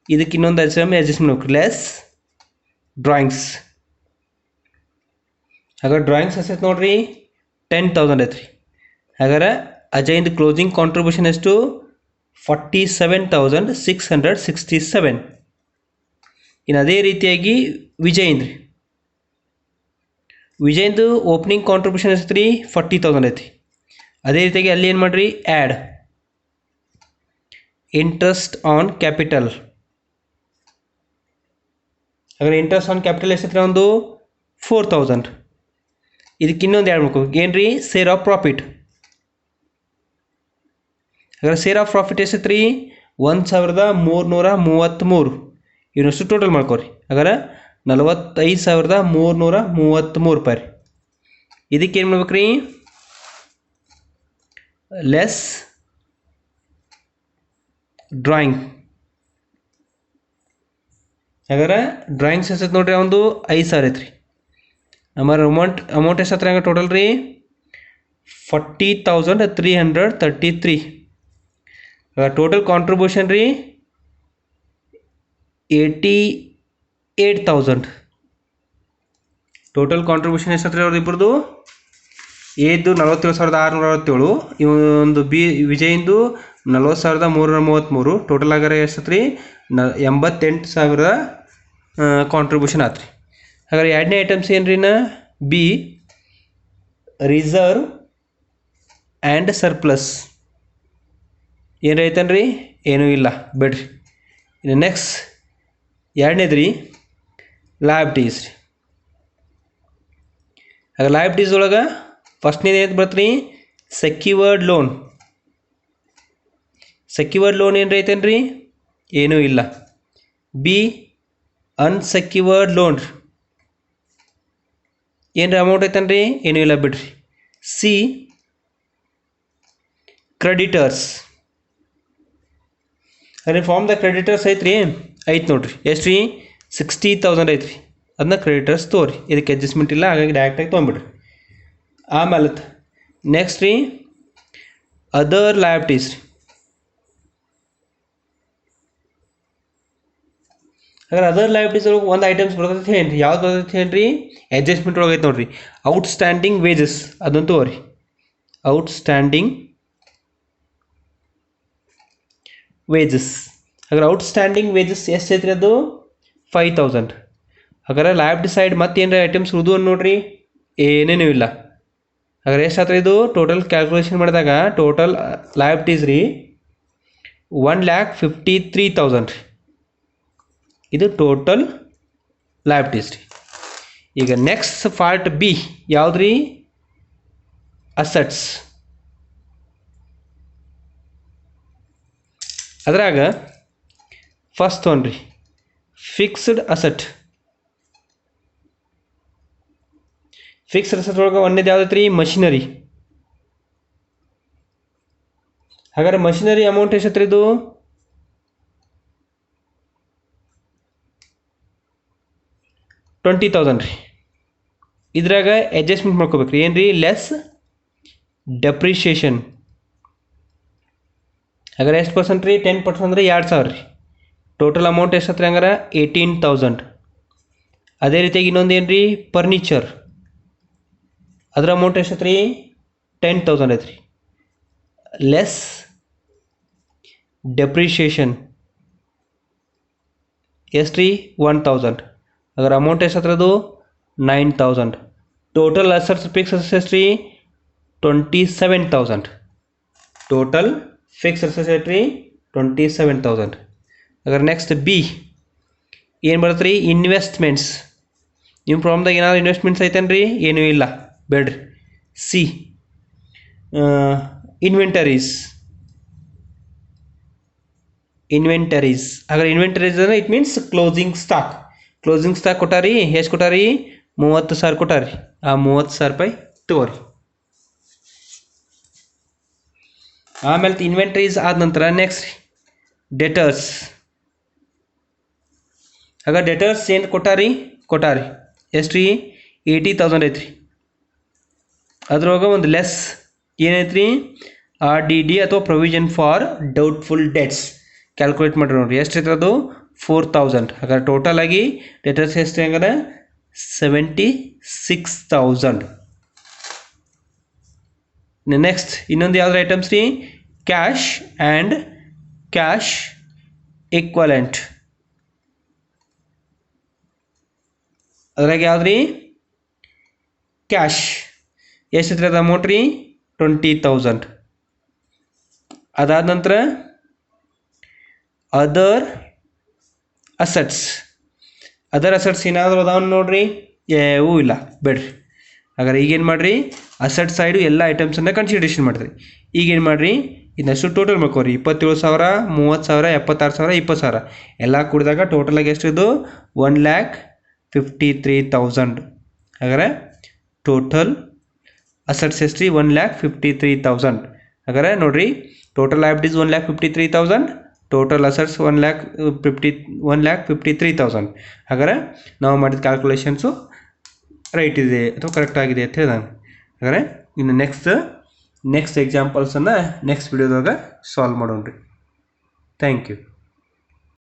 ಇದಕ್ಕೆ ಇನ್ನೊಂದು ಅಡ್ಜಸ್ಟ್ ಮಾಡ್ಬೇಕು, ಲೆಸ್ ಡ್ರಾಯಿಂಗ್ಸ್. ಹಾಗಾದ್ರೆ ಡ್ರಾಯಿಂಗ್ಸ್ ಎಷ್ಟೈತೆ ನೋಡ್ರಿ, 10,000 ಐತ್ರಿ. ಹಾಗಾದ್ರೆ ಅಜಯ್ದು ಕ್ಲೋಸಿಂಗ್ ಕಾಂಟ್ರಿಬ್ಯೂಷನ್ ಎಷ್ಟು, 47,667. ಇನ್ನು ಅದೇ ರೀತಿಯಾಗಿ ವಿಜಯಿಂದು ಓಪನಿಂಗ್ ಕಾಂಟ್ರಿಬ್ಯೂಷನ್ ಎಷ್ಟು ರೀ 40,000 ಐತಿ. ಅದೇ ರೀತಿಯಾಗಿ ಅಲ್ಲಿ ಏನು ಮಾಡಿರಿ, ಆ್ಯಡ್ ಇಂಟ್ರೆಸ್ಟ್ ಆನ್ ಕ್ಯಾಪಿಟಲ್. ಹಾಗಾದ್ರೆ ಇಂಟ್ರೆಸ್ಟ್ ಆನ್ ಕ್ಯಾಪಿಟಲ್ ಎಷ್ಟೈತಿ ಒಂದು 4,000. ಇದಕ್ಕೆ ಇನ್ನೊಂದು ಆ್ಯಡ್ ಮಾಡ್ಕೋ, ಏನು ರೀ, ಶೇರ್ ಆಫ್ ಪ್ರಾಫಿಟ್. ಹಾಗಾದ್ರೆ ಶೇರ್ ಆಫ್ ಪ್ರಾಫಿಟ್ ಎಷ್ಟೈತಿ ರೀ 1,333. ಇವನಷ್ಟು ಟೋಟಲ್ ಮಾಡ್ಕೋರಿ. ಹಾಗಾದ್ರೆ 45,333 ರೂಪಾಯಿ ರೀ. ಇದಕ್ಕೆ ಏನು ಮಾಡ್ಬೇಕು ರೀ, ಲೆಸ್ ಡ್ರಾಯಿಂಗ್. ಹಾಗಾದ್ರೆ ಡ್ರಾಯಿಂಗ್ಸ್ ಎಷ್ಟೈತೆ ನೋಡ್ರಿ, ಒಂದು 5,000 ಐತ್ರಿ. ನಮ್ಮ ಅಮೌಂಟ್ ಎಷ್ಟತ್ರ ಹಂಗೆ ಟೋಟಲ್ ರೀ 40,333. ಟೋಟಲ್ ಕಾಂಟ್ರಿಬ್ಯೂಷನ್ ರೀ 88,000. ಟೋಟಲ್ ಕಾಂಟ್ರಿಬ್ಯೂಷನ್ ಎಷ್ಟತ್ರ ಅವ್ರದ್ದು ಇಬ್ಬರದು, ಏದು 47,667, ಇವೊಂದು ವಿಜಯಿಂದು 40,333. ಟೋಟಲ್ ಆಗಾರ ಎಷ್ಟತ್ರಿ 88,000 ಕಾಂಟ್ರಿಬ್ಯೂಷನ್ ಆತ್ರಿ. ಹಾಗಾದ್ರೆ ಎರಡನೇ ಐಟಮ್ಸ್ ಏನ್ರಿ ಬಿ, ರಿಸರ್ವ್ ಆ್ಯಂಡ್ ಸರ್ಪ್ಲಸ್. ಏನು ಐತನ್ರಿ, ಏನೂ ಇಲ್ಲ ಬಿಡ್ರಿ. ಇನ್ನು ನೆಕ್ಸ್ಟ್ ಎರಡನೇದು ರೀ ಲಯಬಿಲಿಟೀಸ್ ರೀ. ಹಾಗೆ ಲಯಬಿಲಿಟೀಸ್ ಒಳಗೆ ಫಸ್ಟ್ನೇದು ಏನು ಬರ್ತರಿ, ಸೆಕ್ಯೂರ್ಡ್ ಲೋನ್. ಸೆಕ್ಯೂರ್ಡ್ ಲೋನ್ ಏನು ಐತೇನ್ರಿ, ಏನೂ ಇಲ್ಲ. ಬಿ, ಅನ್ಸೆಕ್ಯೂರ್ಡ್ ಲೋನ್, ಏನ್ರಿ ಅಮೌಂಟ್ ಐತನ್ರಿ, ಏನೂ ಇಲ್ಲ ಬಿಡ್ರಿ. C, creditors. ಅದೇ ಫಾರ್ಮ್ ದ ಕ್ರೆಡಿಟರ್ಸ್ ಐತ್ರಿ, ಐತೆ ನೋಡ್ರಿ. ಎಷ್ಟು ರೀ 60,000 ಐತ್ರಿ. ಅದನ್ನ ಕ್ರೆಡಿಟರ್ಸ್ ತೋರಿ, ಇದಕ್ಕೆ ಅಡ್ಜಸ್ಟ್ಮೆಂಟ್ ಇಲ್ಲ, ಹಾಗಾಗಿ ಡೈರೆಕ್ಟಾಗಿ ತೊಗೊಂಬಿಡ್ರಿ. ಆಮೇಲೆ ನೆಕ್ಸ್ಟ್ ರೀ ಅದರ್ ಲಯಬಿಲಿಟೀಸ್ ರೀ. ಹಾಗಾದ್ರೆ ಅದರ್ ಲಯಬಿಲಿಟೀಸ್ ಒಳಗೆ ಒಂದು ಐಟಮ್ಸ್ ಬರ್ತೈತೆ ಏನ್ರಿ, ಯಾವ್ದು ಬರ್ತೈತೆ ಏನ್ರಿ, ಅಡ್ಜಸ್ಟ್ಮೆಂಟ್ ಒಳಗೆ ಐತೆ ನೋಡ್ರಿ, ಔಟ್ಸ್ಟ್ಯಾಂಡಿಂಗ್ ವೇಜಸ್. ಅದನ್ನು ತಗೋರಿ, ಔಟ್ಸ್ಟ್ಯಾಂಡಿಂಗ್ ವೇಜಸ್. ಹಾಗಾದ್ರೆ ಔಟ್ಸ್ಟ್ಯಾಂಡಿಂಗ್ ವೇಜಸ್ ಎಷ್ಟು ಐತ್ರಿ, ಅದು 5,000. ಹಾಗಾದ್ರೆ ಲಯಬಿಲಿಟಿ ಸೈಡ್ ಮತ್ತೇನು ಐಟಮ್ಸ್ ಉಳಿದು ಅಂತ ನೋಡ್ರಿ, ಏನೇನೂ ಇಲ್ಲ. ಹಾಗಾದ್ರೆ ಎಷ್ಟು ಆತ್ರಿ ಇದು, ಟೋಟಲ್ ಕ್ಯಾಲ್ಕುಲೇಷನ್ ಮಾಡಿದಾಗ ಟೋಟಲ್ ಲಯಬಿಲಿಟೀಸ್ ರೀ 1,53,000 ರೀ. ಇದು ಟೋಟಲ್ ಲಯಬಿಲಿಟೀಸ್ ರೀ. ಈಗ ನೆಕ್ಸ್ಟ್ ಪಾರ್ಟ್ ಬಿ ಯಾವ್ದು ರೀ, ಅಸೆಟ್ಸ್. ಅದ್ರಾಗ ಫಸ್ಟ್ ಒನ್ ರೀ ಫಿಕ್ಸ್ಡ್ ಅಸೆಟ್. ಫಿಕ್ಸ್ಡ್ ಅಸೆಟ್ ಒಳಗೆ ಒಂದೇದು ಯಾವ್ದೈತೆ ರೀ, ಮಷಿನರಿ. ಹಾಗಾದ್ರೆ ಮಷಿನರಿ ಅಮೌಂಟ್ ಎಷ್ಟೈತ್ರಿ, ಇದು 20,000 ರೀ. ಇದ್ರಾಗ ಅಡ್ಜಸ್ಟ್ಮೆಂಟ್ ಮಾಡ್ಕೋಬೇಕ್ರಿ, ಏನು ರೀ, ಲೆಸ್ ಡೆಪ್ರಿಷಿಯೇಷನ್. ಹಾಗಾದ್ರೆ ಎಷ್ಟು ಪರ್ಸೆಂಟ್ ರೀ, 10% ಅಂದರೆ 2,000 ರೀ. ಟೋಟಲ್ ಅಮೌಂಟ್ ಎಷ್ಟತ್ರಿ, ಹಂಗಾರೆ 18,000. ಅದೇ ರೀತಿಯಾಗಿ ಇನ್ನೊಂದು ಏನು ರೀ, ಫರ್ನಿಚರ್. ಅದರ ಅಮೌಂಟ್ ಎಷ್ಟತ್ರಿ, 10,000 ಐತ್ರಿ. ಲೆಸ್ ಡೆಪ್ರಿಷಿಯೇಷನ್ ಎಷ್ಟು ರೀ, 1,000. ಅದ್ರ ಅಮೌಂಟ್ ಎಷ್ಟತ್ರದು 9,000. ಟೋಟಲ್ ಅಸೆಟ್ಸ್ ಫಿಕ್ಸ್ ಅಸೆಟ್ಸ್ ಎಷ್ಟು ರೀ 27,000. ಟೋಟಲ್ ಫಿಕ್ಸ್ ಅಸೆಟ್ಸ್ ಎಷ್ಟು ರೀ 27,000. ಅದ್ರ ನೆಕ್ಸ್ಟ್ ಬಿ ಏನು ಬರುತ್ತೆ ರೀ, ಇನ್ವೆಸ್ಟ್ಮೆಂಟ್ಸ್. ನಿಮ್ಮ ಪ್ರಾಬ್ಲಮ್ದಾಗ ಏನಾದ್ರು ಇನ್ವೆಸ್ಟ್ಮೆಂಟ್ಸ್ ಐತೇನ್ರಿ, ಏನೂ ಇಲ್ಲ ಬೇಡ್ರಿ. See inventories. ಹಾಗಾದ್ರೆ ಇನ್ವೆಂಟರೀಸ್ ಅಂದರೆ it means closing stock. Closing stock ಕೊಟ್ಟಾರಿ, ಎಷ್ಟು ಕೊಟ್ಟಾರಿ, 30,000 ಕೊಟ್ಟಾರಿ. ಆ 30,000 ರೂಪಾಯಿ ತಗೋರಿ. ಆಮೇಲೆ ಇನ್ವೆಂಟರೀಸ್ ಆದ ನಂತರ ನೆಕ್ಸ್ಟ್ ಡೆಟರ್ಸ್. ಆಗ ಡೆಟರ್ಸ್ ಏನು ಕೊಟ್ಟಾರಿ ಎಷ್ಟು ರೀ 80,000 ಐತ್ರಿ. ಅದ್ರೊಳಗೆ ಒಂದು ಲೆಸ್ ಏನೈತ್ರಿ, RDD ಅಥವಾ provision for doubtful debts calculate ಮಾಡಿರಿ ನೋಡಿರಿ. ಎಷ್ಟು ಐತ್ರಿ ಅದು 4,000. ಹಾಗಾದ್ರೆ ಟೋಟಲ್ ಆಗಿ ಡೆಟರ್ಸ್ ಎಷ್ಟು ಹಂಗಾರೆ 76,000. ನೆಕ್ಸ್ಟ್ ಇನ್ನೊಂದು ಯಾವ್ದು ಐಟಮ್ಸ್ ರೀ, ಕ್ಯಾಶ್ ಆ್ಯಂಡ್ ಕ್ಯಾಶ್ ಈಕ್ವಲೆಂಟ್ ಅದ್ರಾಗ ಯಾವ್ದು ರೀ ಕ್ಯಾಶ್ ಎಷ್ಟಿದ್ರೆ ಅದು ಅಮೌಂಟ್ ರೀ 20,000. ಅದಾದ ನಂತರ ಅದರ್ ಅಸೆಟ್ಸ್ ಏನಾದರೂ ಅದಾವ ನೋಡ್ರಿ, ಏನೂ ಇಲ್ಲ ಬೇಡ್ರಿ. ಹಾಗಾದ್ರೆ ಈಗೇನು ಮಾಡಿರಿ, ಅಸೆಟ್ ಸೈಡು ಎಲ್ಲ ಐಟಮ್ಸನ್ನು ಕನ್ಸಿಡರೇಷನ್ ಮಾಡಿರಿ. ಈಗೇನು ಮಾಡಿರಿ, ಇನ್ನಷ್ಟು ಟೋಟಲ್ ಮಾಡ್ಕೋರಿ. 27,000, 30,000, 76,000, 20,000 ಎಲ್ಲ ಕೂಡಿದಾಗ ಟೋಟಲಾಗಿ ಎಷ್ಟಿದು 1,53,000. ಹಾಗಾದ್ರೆ ಟೋಟಲ್ ಅಸೆಟ್ಸ್ ಎಷ್ಟು ರೀ 1,53,000. ಹಾಗಾದ್ರೆ ನೋಡಿರಿ, ಟೋಟಲ್ ಲಯಬಿಲಿಟೀಸ್ 1,53,000, ಟೋಟಲ್ ಅಸೆಟ್ಸ್ 1,53,000. ಹಾಗಾದ್ರೆ ನಾವು ಮಾಡಿದ ಕ್ಯಾಲ್ಕುಲೇಷನ್ಸು ರೈಟ್ ಇದೆ ಅಥವಾ ಕರೆಕ್ಟ್ ಆಗಿದೆ ಅಂತ ಹೇಳಿದಾಗ. ಹಾಗಾದ್ರೆ ಇನ್ನು ನೆಕ್ಸ್ಟ್ ಎಕ್ಸಾಂಪಲ್ಸನ್ನು ನೆಕ್ಸ್ಟ್ ವಿಡಿಯೋದಾಗ ಸಾಲ್ವ್ ಮಾಡೋಣ ರೀ. Thank you.